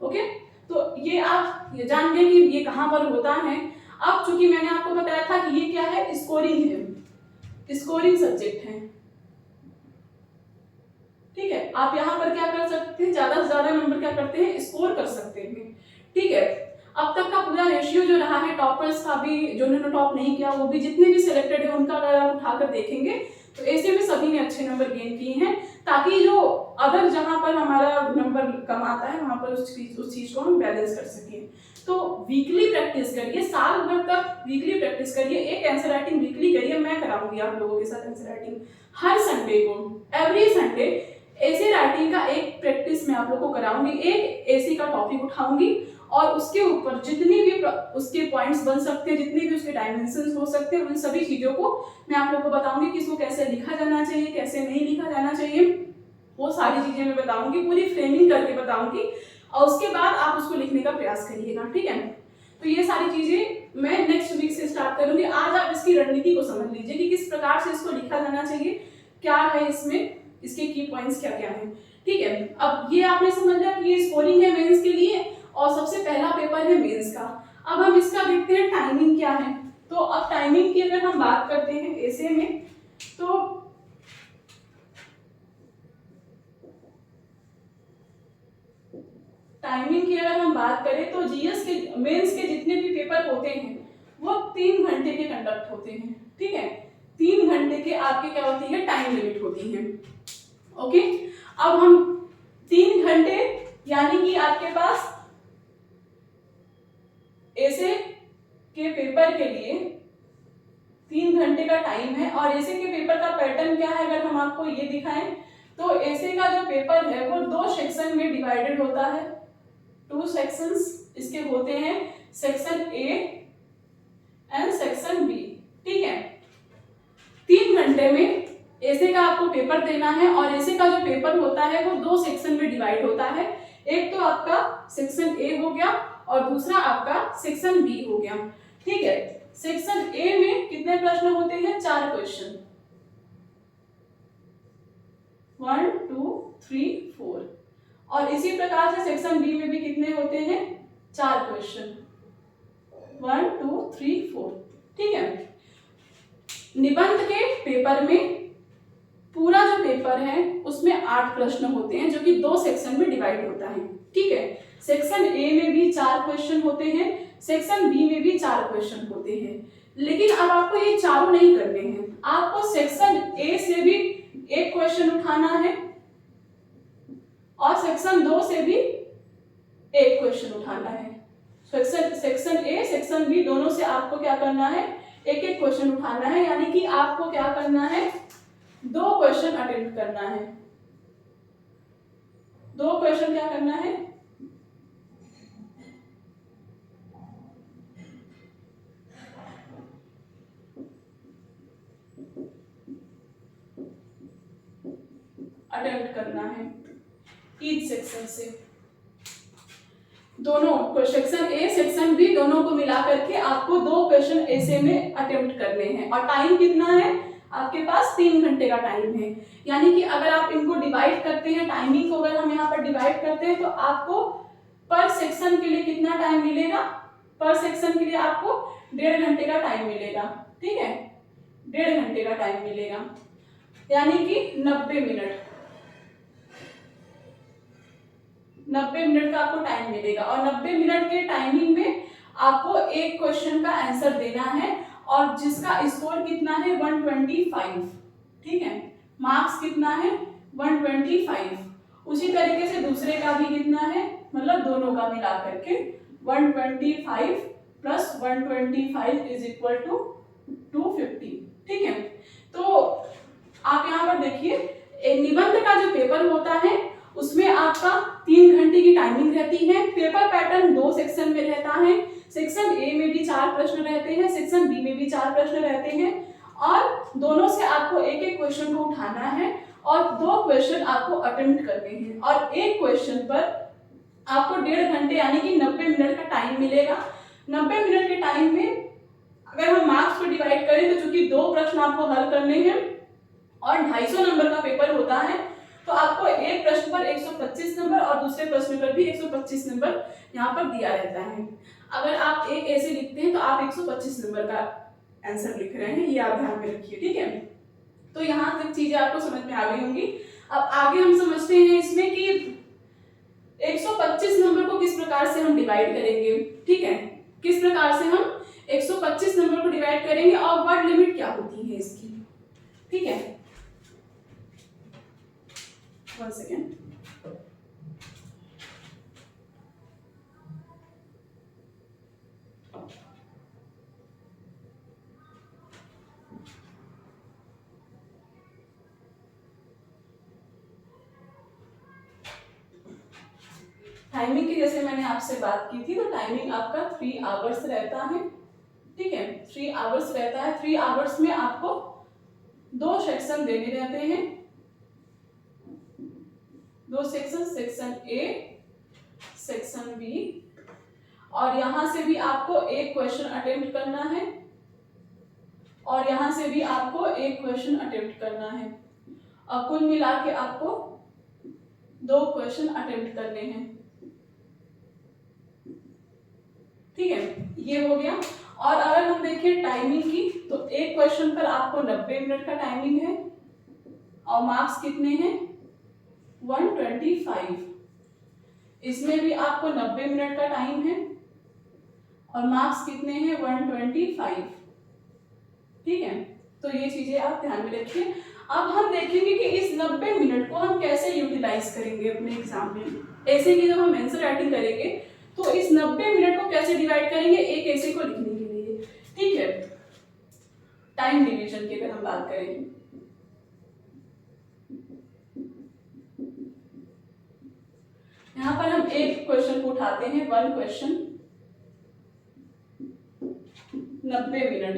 ओके, तो ये आप ये जान गए कि ये कहाँ पर होता है। अब चूंकि मैंने आपको बताया था कि ये क्या है, स्कोरिंग है, स्कोरिंग सब्जेक्ट है। ठीक है, आप यहाँ पर क्या कर सकते हैं, ज्यादा से ज्यादा नंबर क्या करते हैं, स्कोर कर सकते हैं। ठीक है, अब तक का पूरा रेशियो जो रहा है, टॉपर्स का भी, जो उन्होंने टॉप नहीं किया वो भी, जितने भी सिलेक्टेड है उनका अगर आप उठाकर देखेंगे तो ऐसे में सभी ने अच्छे नंबर गेन किए हैं, ताकि जो अदर जहां पर हमारा नंबर कम आता है वहां पर उस चीज को हम बैलेंस कर सकें। तो वीकली प्रैक्टिस करिए, साल भर तक वीकली प्रैक्टिस करिए, एक आंसर राइटिंग वीकली करिए। मैं कराऊंगी आप लोगों के साथ आंसर राइटिंग हर संडे को, एवरी संडे ऐसे राइटिंग का एक प्रैक्टिस मैं आप लोगों को कराऊंगी, एक ऐसी का टॉपिक उठाऊंगी और उसके ऊपर जितनी भी उसके पॉइंट्स बन सकते हैं, जितने भी उसके डायमेंशंस हो सकते हैं, उन सभी चीजों को मैं आप लोगों को बताऊंगी कि इसको कैसे लिखा जाना चाहिए, कैसे नहीं लिखा जाना चाहिए, वो सारी चीजें मैं बताऊंगी, पूरी फ्रेमिंग करके बताऊंगी, और उसके बाद आप उसको लिखने का प्रयास करिएगा। ठीक है, तो ये सारी चीजें मैं नेक्स्ट वीक से स्टार्ट करूंगी। आज आप इसकी रणनीति को समझ लीजिए कि किस प्रकार से इसको लिखा जाना चाहिए, क्या है इसमें, इसके की पॉइंट्स क्या क्या हैं। ठीक है, अब ये आपने समझ लिया कि ये स्कोरिंग है मेंस के लिए और सबसे पहला पेपर है मेंस का। अब हम इसका देखते हैं टाइमिंग क्या है। तो अब टाइमिंग की अगर हम बात करते हैं ऐसे में, तो टाइमिंग की अगर हम बात करें तो जीएस के मेंस के जितने भी पेपर होते हैं वो 3 घंटे के कंडक्ट होते हैं। ठीक है, 3 घंटे के आपके क्या होती है, टाइम लिमिट होती है। ओके, अब हम 3 घंटे यानी कि आपके पास ऐसे के पेपर के लिए 3 घंटे का टाइम है। और ऐसे के पेपर का पैटर्न क्या है, अगर हम आपको ये दिखाएं तो ऐसे का जो पेपर है वो 2 सेक्शन में डिवाइडेड होता है, 2 सेक्शंस इसके होते हैं, section A and section B. ठीक है, 3 घंटे में ऐसे का आपको पेपर देना है और ऐसे का जो पेपर होता है वो 2 सेक्शन में डिवाइड होता है। एक तो आपका सेक्शन ए हो गया और दूसरा आपका सेक्शन बी हो गया। ठीक है, सेक्शन ए में कितने प्रश्न होते हैं? 4 क्वेश्चन, 1 2 3 4। और इसी प्रकार से सेक्शन बी में भी कितने होते हैं? 4 क्वेश्चन, 1 2 3 4। ठीक है, निबंध के पेपर में पूरा जो पेपर है उसमें 8 प्रश्न होते हैं जो कि 2 सेक्शन में डिवाइड होता है। ठीक है, सेक्शन ए में भी 4 क्वेश्चन होते हैं, सेक्शन बी में भी 4 क्वेश्चन होते हैं। लेकिन अब आपको ये चारों नहीं करने हैं, आपको सेक्शन ए से भी 1 क्वेश्चन उठाना है और सेक्शन 2 से भी 1 क्वेश्चन उठाना है। सेक्शन ए सेक्शन बी दोनों से आपको क्या करना है? 1-1 क्वेश्चन उठाना है, यानी कि आपको क्या करना है? 2 क्वेश्चन अटेम्प्ट करना है। 2 क्वेश्चन क्या करना है? अटेम्प्ट करना है ईच सेक्शन से। दोनों सेक्शन ए सेक्शन बी दोनों को मिला करके आपको 2 क्वेश्चन ऐसे में अटेम्प्ट करने हैं। और टाइम कितना है आपके पास? 3 घंटे का टाइम है। यानी कि अगर आप इनको डिवाइड करते हैं, टाइमिंग को अगर हम यहाँ पर डिवाइड करते हैं तो आपको पर सेक्शन के लिए कितना टाइम मिलेगा? पर सेक्शन के लिए आपको 1.5 घंटे का टाइम मिलेगा। ठीक है, 1.5 घंटे का टाइम मिलेगा, यानी कि 90 मिनट, 90 मिनट का आपको टाइम मिलेगा। और 90 मिनट के टाइमिंग में आपको 1 क्वेश्चन का आंसर देना है और जिसका स्कोर कितना है? 125। ठीक है, मार्क्स कितना है? 125। उसी तरीके से दूसरे का भी कितना है, मतलब दोनों का मिला करके 125 प्लस 125 इज इक्वल टू 250। ठीक है, तो आप यहाँ पर देखिए निबंध का जो पेपर होता है उसमें आपका 3 घंटे की टाइमिंग रहती है। पेपर पैटर्न 2 सेक्शन में रहता है, सेक्शन ए में भी 4 प्रश्न रहते हैं, सेक्शन बी में भी 4 प्रश्न रहते हैं और दोनों से आपको 1-1 क्वेश्चन को उठाना है और 2 क्वेश्चन आपको अटेम्प्ट करने हैं। और 1 क्वेश्चन पर आपको 1.5 घंटे यानी कि 90 मिनट का टाइम मिलेगा। 90 मिनट के टाइम में अगर हम मार्क्स को डिवाइड करें तो चूंकि 2 प्रश्न आपको हल करने हैं और 250 नंबर का पेपर होता है तो आपको एक प्रश्न पर 125 नंबर और दूसरे प्रश्न पर भी 125 नंबर यहाँ पर दिया रहता है। अगर आप एक ऐसे लिखते हैं तो आप 125 नंबर का आंसर लिख रहे हैं, ये आप ध्यान में रखिए। ठीक है, तो यहाँ तक चीजें आपको समझ में आ गई होंगी। अब आगे हम समझते हैं इसमें कि 125 नंबर को किस प्रकार से हम डिवाइड करेंगे। ठीक है, किस प्रकार से हम 125 नंबर को डिवाइड करेंगे और वर्ड लिमिट क्या होती है इसकी। ठीक है, 1 सेकेंड। टाइमिंग की जैसे मैंने आपसे बात की थी तो टाइमिंग आपका 3 आवर्स रहता है। ठीक है, 3 आवर्स रहता है। 3 आवर्स में आपको 2 सेक्शन देने रहते हैं, 2 section, section A section B, और यहां से भी आपको 1 क्वेश्चन अटेम्प्ट करना है और यहां से भी आपको 1 क्वेश्चन अटेम्प्ट करना है और कुल मिला के आपको 2 क्वेश्चन अटेम्प्ट करने हैं। ठीक है, ये हो गया। और अगर हम देखें टाइमिंग की तो 1 क्वेश्चन पर आपको 90 मिनट का टाइमिंग है और मार्क्स कितने हैं? 125। इसमें भी आपको 90 मिनट का टाइम है और मार्क्स कितने हैं? 125। ठीक है, तो ये चीजें आप ध्यान में रखिए। अब हम देखेंगे कि इस 90 मिनट को हम कैसे यूटिलाइज करेंगे अपने एग्जाम में। ऐसे कि जब हम आंसर राइटिंग करेंगे तो इस 90 मिनट को कैसे डिवाइड करेंगे एक ऐसे को लिखने के लिए। ठीक है, टाइम डिवीजन की अगर हम बात करें यहाँ पर हम एक क्वेश्चन को उठाते हैं, 1 क्वेश्चन 90 मिनट,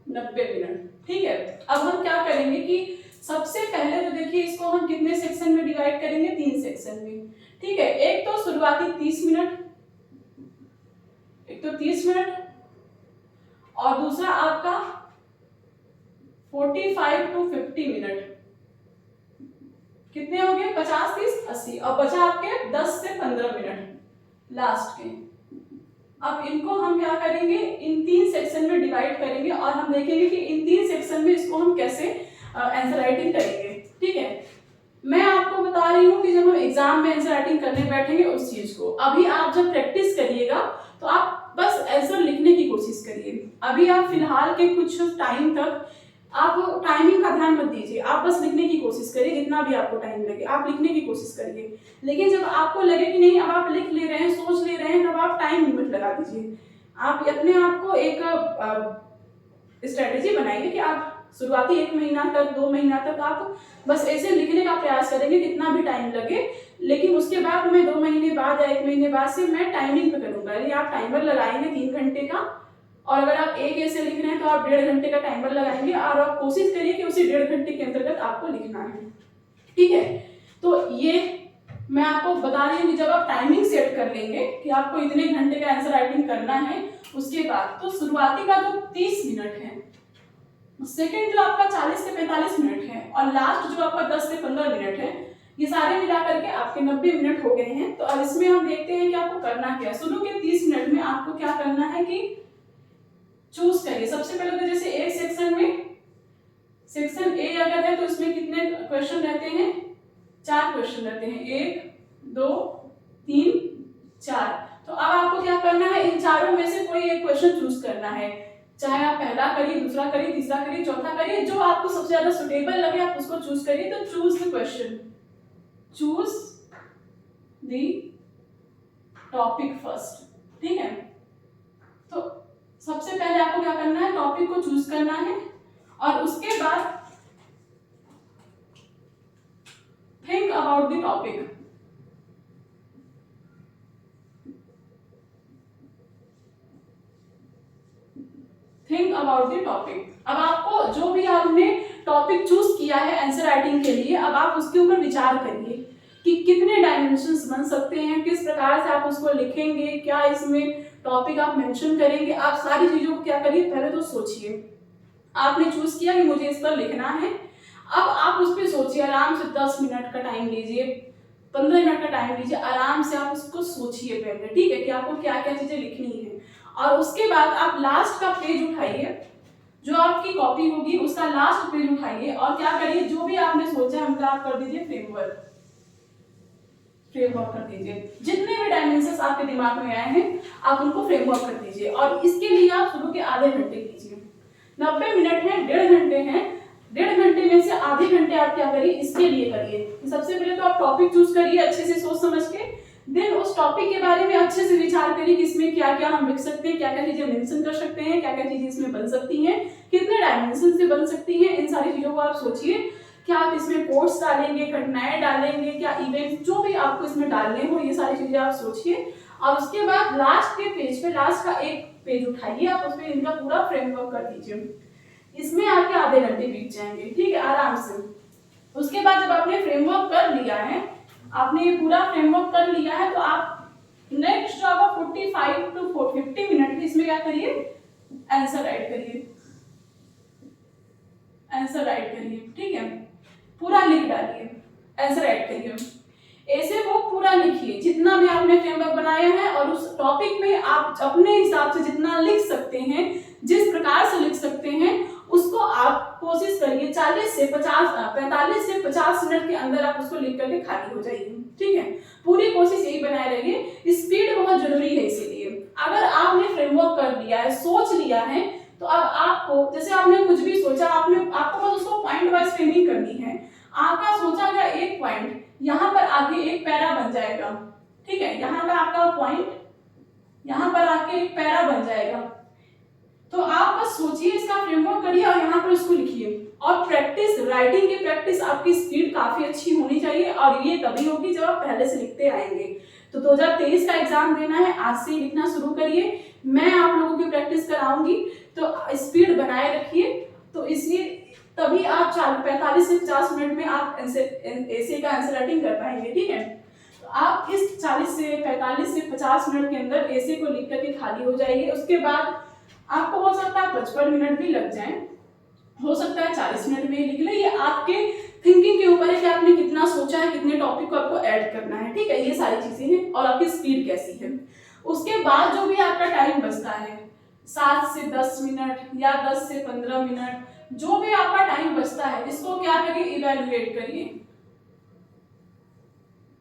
90 मिनट। ठीक है, अब हम क्या करेंगे कि सबसे पहले तो देखिए इसको हम कितने सेक्शन में डिवाइड करेंगे, 3 सेक्शन में। ठीक है, एक तो शुरुआती 30 मिनट, एक तो 30 मिनट और दूसरा आपका 45 to 50 मिनट। कितने हो गए, 50 30 80 और बचा आपके 10 से 15 मिनट लास्ट के। अब इनको हम क्या करेंगे, इन 3 सेक्शन में डिवाइड करेंगे और हम देखेंगे कि इन 3 सेक्शन में इसको हम कैसे आंसर राइटिंग करेंगे। ठीक है, मैं आपको बता रही हूँ कि जब हम एग्जाम में आंसर राइटिंग करने बैठेंगे उस चीज को, अभी आप जब प्रैक्टिस करिएगा तो आप बस आंसर लिखने की कोशिश करिए। अभी आप फिलहाल के कुछ टाइम तक आप टाइमिंग का ध्यान मत दीजिए, आप बस लिखने की कोशिश करिए, जितना भी आपको टाइम लगे आप लिखने की कोशिश करिए। लेकिन जब आपको लगे कि नहीं अब आप लिख ले रहे हैं, सोच ले रहे हैं, तब आप टाइम लिमिट लगा दीजिए। आप अपने आप को एक स्ट्रेटेजी बनाइए कि आप शुरुआती 1 महीना तक 2 महीना तक आप बस ऐसे लिखने का प्रयास करेंगे कितना भी टाइम लगे, लेकिन उसके बाद मैं 2 महीने बाद या 1 महीने बाद से मैं टाइमिंग पे करूंगा। यदि आप टाइमर लगाएंगे 3 घंटे का, और अगर आप एक ऐसे लिख रहे हैं तो आप 1.5 घंटे का टाइमर लगाएंगे और आप कोशिश करिए कि उसी 1.5 घंटे के अंतर्गत आपको लिखना है। ठीक है, तो ये मैं आपको बता रही हूँ कि जब आप टाइमिंग सेट कर लेंगे कि आपको इतने घंटे का आंसर राइटिंग करना है, उसके बाद तो शुरुआती का जो 30 मिनट है, सेकंड जो आपका 40 से 45 मिनट है और लास्ट जो आपका 10 से 15 मिनट है, ये सारे मिला करके आपके 90 मिनट हो गए हैं। तो अब इसमें हम देखते हैं कि आपको करना क्या है। शुरू के 30 मिनट में आपको क्या करना है कि चूज करिए। सबसे पहले तो जैसे एक सेक्शन में, सेक्शन ए अगर है तो इसमें कितने क्वेश्चन रहते हैं, 4 क्वेश्चन रहते हैं, 1 2 3 4। तो अब आपको क्या करना है, इन चारों में से कोई एक क्वेश्चन चूज करना है, चाहे आप पहला करिए, दूसरा करिए, तीसरा करिए, चौथा करिए, जो आपको सबसे ज्यादा सुटेबल लगे आप उसको चूज करिए। तो choose the question, choose the topic first. ठीक है, तो सबसे पहले आपको क्या करना है, टॉपिक को चूज करना है और उसके बाद think about the topic. Think about the topic. अब आपको जो भी आपने टॉपिक चूज किया है आंसर राइटिंग के लिए, अब आप उसके ऊपर विचार करिए कि कितने डायमेंशंस बन सकते हैं, किस प्रकार से आप उसको लिखेंगे, क्या इसमें टॉपिक आप मेंशन करेंगे। आप सारी चीजों को क्या करिए, पहले तो सोचिए। आपने चूज किया कि मुझे इस पर लिखना है, अब आप उस पर सोचिए, आराम से 10 मिनट का टाइम लीजिए, 15 मिनट का टाइम लीजिए, आराम से आप उसको सोचिए पहले। ठीक है, कि आपको क्या क्या चीजें लिखनी है। और उसके बाद आप लास्ट का पेज उठाइए, जो आपकी कॉपी होगी उसका लास्ट पेज उठाइए और क्या करिए, जो भी आपने सोचा उनका आप कर दीजिए फ्रेमवर्क। फ्रेमवर्क कर दीजिए, जितने भी डायमेंशंस आपके दिमाग में आए हैं आप उनको फ्रेमवर्क कर दीजिए। और इसके लिए आप शुरू के आधे घंटे कीजिए। 90 मिनट है, 1.5 घंटे हैं, 1.5 घंटे में से आधे घंटे आप क्या करिए, इसके लिए करिए। सबसे पहले तो आप टॉपिक चूज करिए अच्छे से सोच समझ के, देन उस टॉपिक के बारे में अच्छे से विचार करिए कि इसमें क्या क्या हम लिख सकते हैं, क्या क्या चीजें मेंशन कर सकते हैं, क्या क्या चीजें इसमें बन सकती हैं, कितने डायमेंशन से बन सकती हैं। इन सारी चीजों को आप सोचिए। क्या आप इसमें कोट्स डालेंगे, घटनाएं डालेंगे, क्या इवेंट, जो भी आपको इसमें डालने हो, ये सारी चीजें आप सोचिए। और उसके बाद लास्ट के पेज पे, लास्ट का एक पेज उठाइए, आप उस पर इनका पूरा फ्रेमवर्क कर दीजिए। इसमें आपके आधे घंटे बीत जाएंगे। ठीक है, आराम से। उसके बाद जब आपने फ्रेमवर्क कर लिया है, आपने ये पूरा फ्रेमवर्क कर लिया है, तो आप नेक्स्ट जो आपका 45 to 50 मिनट इसमें क्या करिए, आंसर राइट करिए, आंसर राइट करिए। ठीक है, पूरा लिख डालिए, आंसर राइट करिए। ऐसे वो पूरा लिखिए जितना भी आपने फ्रेमवर्क बनाया है, और उस टॉपिक में आप अपने हिसाब से जितना लिख सकते हैं, जिस प्रकार से लिख सकते हैं, उसको आप कोशिश करिए 45 से 50 मिनट के अंदर आप उसको लिख करके खाली हो जाइए। ठीक है, पूरी कोशिश यही बनाए रहिए। स्पीड बहुत जरूरी है, इसीलिए अगर आपने फ्रेमवर्क कर लिया है, सोच लिया है, तो अब आपको, जैसे आपने कुछ भी सोचा, आपको बस उसको पॉइंट वाइज फ्रेमिंग करनी है। आपका सोचा गया एक पॉइंट, यहाँ पर आगे एक पैरा बन जाएगा। ठीक है, यहाँ का आपका पॉइंट, यहाँ पर आके एक पैरा बन जाएगा। तो आप बस सोचिए, इसका फ्रेमवर्क करिए और यहाँ पर इसको लिखिए। और प्रैक्टिस, राइटिंग की प्रैक्टिस, आपकी स्पीड काफी अच्छी होनी चाहिए और ये तभी होगी जब आप पहले से लिखते आएंगे। तो 2023 का एग्जाम देना है, आज से ही लिखना शुरू करिए, मैं आप लोगों की प्रैक्टिस कराऊंगी, तो स्पीड बनाए रखिए। तो इसलिए तभी आप 45 से 50 मिनट में आप ऐसे का आंसर राइटिंग कर पाएंगे, ठीक है। तो आप इस 45 से 50 मिनट के अंदर ऐसे को लिख करके खाली हो जाइए। उसके बाद आपको हो सकता है 55 मिनट भी लग जाए, हो सकता है 40 मिनट में ही लिख ले, ये आपके थिंकिंग के ऊपर है कि आपने कितना सोचा है, कितने टॉपिक को आपको ऐड करना है, ठीक है। ये सारी चीजें हैं और आपकी स्पीड कैसी है। उसके बाद जो भी आपका टाइम बचता है 7 से 10 मिनट या 10 से 15 मिनट, जो भी आपका टाइम बचता है, इसको क्या करिए, इवैल्यूएट करिए,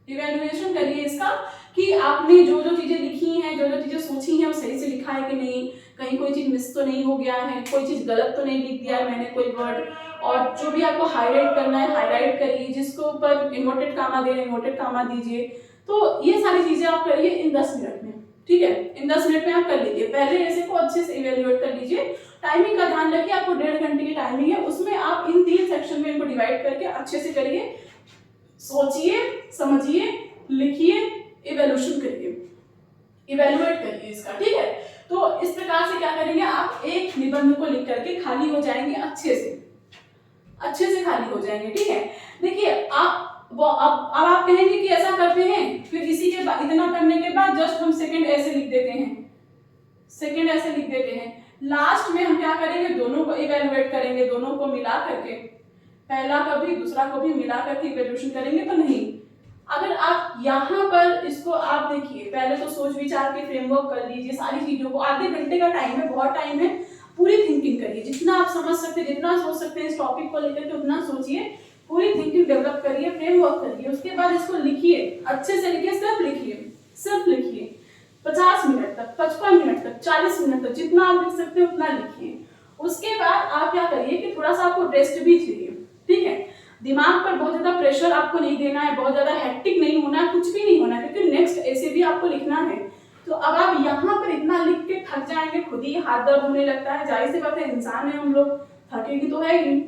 इवैल्यूएशन करिए इसका कि आपने जो जो चीजें लिखी हैं, जो जो चीजें सोची हैं, वो सही से लिखा है कि नहीं, कहीं कोई चीज मिस तो नहीं हो गया है, कोई चीज गलत तो नहीं लिख दिया है मैंने कोई वर्ड। और जो भी आपको हाईलाइट करना है हाईलाइट करिए, जिसको ऊपर इन्वर्टेड कामा दे रहे इन्वर्टेड कामा दीजिए। तो ये सारी चीजें आप करिए इन 10 मिनट में, ठीक है। इन 10 मिनट में आप कर लीजिए, पहले ऐसे को अच्छे से इवेल्युएट कर लीजिए। टाइमिंग का ध्यान रखिए, आपको 1.5 घंटे की टाइमिंग है, उसमें आप इन 3 सेक्शन में इनको डिवाइड करके अच्छे से करिए, सोचिए, समझिए, लिखिए, इवैल्यूएशन करिए, इवैल्यूएट करिए इसका, ठीक है। तो इस प्रकार से क्या करेंगे, आप एक निबंध को लिख करके खाली हो जाएंगे, अच्छे से खाली हो जाएंगे, ठीक है। देखिए अब आप कहेंगे कि ऐसा करते हैं, फिर इसी के बाद, इतना करने के बाद जस्ट हम सेकंड ऐसे लिख देते हैं, लास्ट में हम क्या करेंगे, दोनों को इवैल्यूएट करेंगे, दोनों को मिला करके, पहला को भी दूसरा को भी मिला करके इवैल्यूएशन करेंगे। तो नहीं, अगर आप यहाँ पर इसको आप देखिए, पहले तो सोच विचार के फ्रेमवर्क कर लीजिए, सारी चीजों को, आधे घंटे का टाइम है, बहुत टाइम है, पूरी थिंकिंग करिए, जितना आप समझ सकते हैं, जितना सोच सकते हैं इस टॉपिक को लेकर के उतना सोचिए, पूरी थिंकिंग डेवलप करिए, फ्रेमवर्क करिए। उसके बाद इसको लिखिए, अच्छे से लिखिए, सिर्फ लिखिए 50 मिनट तक, 55 मिनट तक, 40 मिनट तक, जितना आप लिख सकते हैं उतना लिखिए। उसके बाद आप क्या करिए कि थोड़ा सा आपको रेस्ट भी चाहिए, ठीक है। दिमाग पर बहुत ज्यादा प्रेशर आपको नहीं देना है, बहुत ज्यादा हेक्टिक नहीं होना है, कुछ भी नहीं होना है, क्योंकि नेक्स्ट ऐसे भी आपको लिखना है। तो अब आप यहाँ पर इतना लिख के थक जाएंगे, खुद ही हाथ दर्द होने लगता है, जाहिर सी बात है, इंसान है हम लोग, थकेगी तो है ही।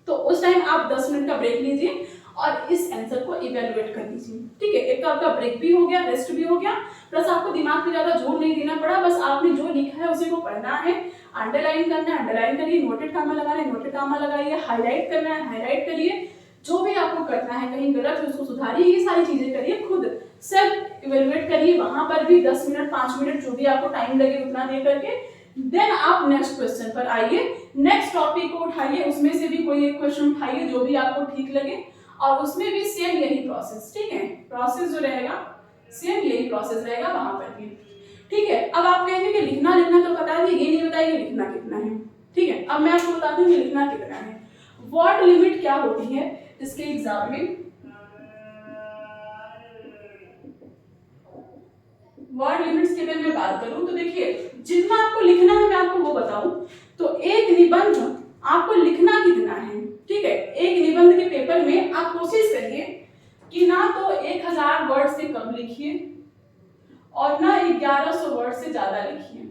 तो उस टाइम आप 10 मिनट का ब्रेक लीजिए और इस आंसर को इवैल्यूएट कर लीजिए, ठीक है। एक तो आपका ब्रेक भी हो गया, रेस्ट भी हो गया, प्लस आपको दिमाग पे ज्यादा जोर नहीं देना पड़ा, बस आपने जो लिखा है उसी को पढ़ना है, अंडरलाइन करना है अंडरलाइन करिए, नोटेड कामा लगाना है नोटेड कामा लगाइए, हाईलाइट करना है हाईलाइट करिए, जो भी आपको करना है, कहीं गलत है उसको सुधारिए, ये सारी चीजें करिए, खुद सेल्फ इवैल्यूएट करिए, वहां पर भी 10 मिनट 5 मिनट जो भी आपको टाइम लगे उतना दे करके, देन आप नेक्स्ट क्वेश्चन पर आइए, नेक्स्ट टॉपिक को उठाइए, उसमें से भी कोई एक क्वेश्चन उठाइए जो भी आपको ठीक लगे, और उसमें भी सेम यही प्रोसेस, ठीक है। प्रोसेस जो रहेगा सेम यही प्रोसेस रहेगा वहां पर भी, ठीक है। अब आप कहेंगे कि लिखना तो बता दिए, ये नहीं बताइए लिखना कितना है, ठीक है। अब मैं आपको बताती हूँ कि लिखना कितना है। वर्ड लिमिट क्या होती है इसके एग्जाम में, वर्ड लिमिट्स के बारे में बात करूं तो देखिए, जितना आपको लिखना है मैं आपको वो बताऊं, तो एक निबंध आपको लिखना कितना है, ठीक है। एक निबंध के पेपर में आप कोशिश करिए कि ना तो 1000 वर्ड से कम लिखिए और ना 1100 वर्ड से ज्यादा लिखिए,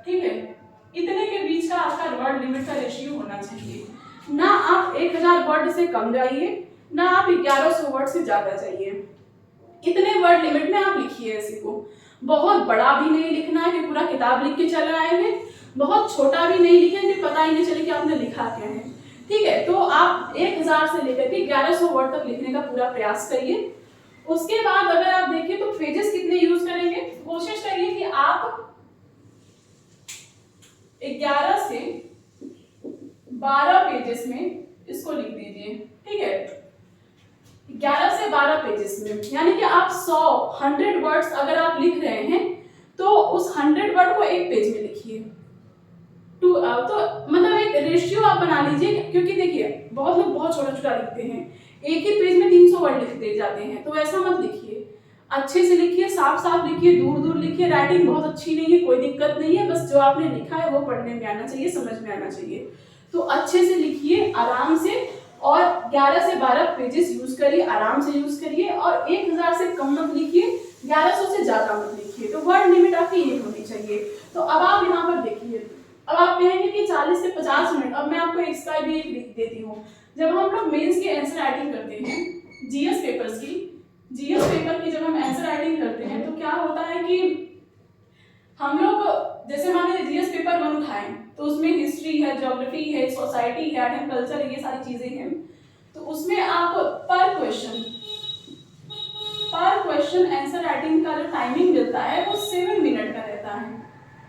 ठीक है। इतने के बीच का आपका वर्ड लिमिट का रेशियो होना चाहिए, ना आप 1000 वर्ड से कम जाइए, ना आप 1100 वर्ड से ज्यादा जाइए, इतने वर्ड लिमिट में आप लिखिए। ऐसे को बहुत बड़ा भी नहीं लिखना है कि पूरा किताब लिख के चले आए हैं, बहुत छोटा भी नहीं लिखे कि पता ही नहीं चले कि आपने लिखा क्या है, ठीक है। तो आप 1000 से लेकर के 1100 वर्ड तक लिखने का पूरा प्रयास करिए। उसके बाद अगर आप देखें तो पेजेस कितने यूज करेंगे, कोशिश करिए कि आप 11 से 12 पेजेस में इसको लिख दीजिए, ठीक है। 11 से 12 पेजेस में, यानी कि आप 100 वर्ड्स अगर आप लिख रहे हैं तो उस 100 वर्ड को एक पेज में लिखिए। तो मतलब एक रेशियो आप बना लीजिए, क्योंकि देखिए बहुत लोग बहुत छोटा छोटा लिखते हैं, एक ही पेज में 300 वर्ड लिखते जाते हैं, तो ऐसा मत लिखिए, अच्छे से लिखिए, साफ साफ लिखिए, दूर दूर लिखिए। राइटिंग बहुत अच्छी नहीं है, कोई दिक्कत नहीं है, बस जो आपने लिखा है वो पढ़ने में आना चाहिए, समझ में आना चाहिए। तो अच्छे से लिखिए आराम से, और 11 से 12 पेजेस यूज करिए, आराम से यूज करिए, और 1000 से कम मत लिखिए, 1100 से ज्यादा मत लिखिए। तो वर्ड लिमिट आपकी ये होनी चाहिए। तो अब आप यहाँ पर देखिए, अब आप कहेंगे कि 40 से 50 मिनट, अब मैं आपको इसका भी एक लिख देती हूँ। जब हम लोग मेंस की आंसर राइटिंग करते हैं जीएस पेपर्स की, जीएस पेपर की जब हम आंसर राइटिंग करते हैं तो क्या होता है कि हम लोग जैसे मान लीजिए जीएस पेपर 1 उठाएं तो उसमें हिस्ट्री है, ज्योग्राफी है, सोसाइटी है, आर्ट एंड कल्चर है, ये सारी चीजें हैं। तो उसमें आप पर क्वेश्चन आंसर राइटिंग का जो टाइमिंग मिलता है वो 7 मिनट का रहता है।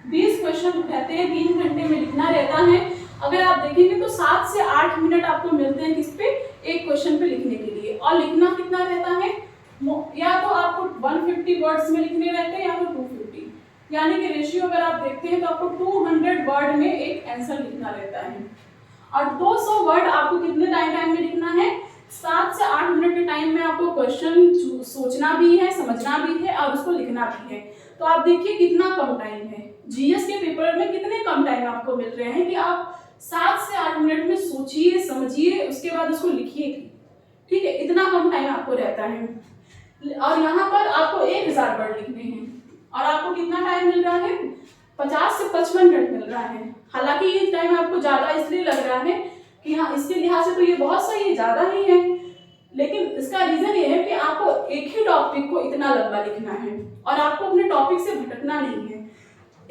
20 क्वेश्चन रहते हैं, 3 घंटे में लिखना रहता है। अगर आप देखेंगे तो 7 से 8 मिनट आपको मिलते हैं किस पे, एक क्वेश्चन पे लिखने के लिए। और लिखना कितना रहता है, या तो आपको 150 वर्ड्स में लिखने रहते हैं या तो 250, यानी कि रेशियो अगर आप देखते हैं तो आपको 200 वर्ड में एक आंसर लिखना रहता है। और 200 वर्ड आपको कितने टाइम में लिखना है, 7 से 8 मिनट के टाइम में आपको क्वेश्चन सोचना भी है, समझना भी है और उसको लिखना भी है। तो आप देखिए कितना कम टाइम है, जीएस के पेपर में कितने कम टाइम आपको मिल रहे हैं कि आप 7 से 8 मिनट में सोचिए, समझिए, उसके बाद उसको लिखिए। ठीक है, इतना कम टाइम आपको रहता है। और यहाँ पर आपको 1000 वर्ड लिखने हैं और आपको कितना टाइम मिल रहा है, 50 से 55 मिनट मिल रहा है। हालांकि ये टाइम आपको ज्यादा इसलिए लग रहा है कि हाँ इसके लिहाज से तो ये बहुत सही है, ज्यादा ही है, लेकिन इसका रीजन ये है कि आपको एक ही टॉपिक को इतना लंबा लिखना है और आपको अपने टॉपिक से भटकना नहीं है।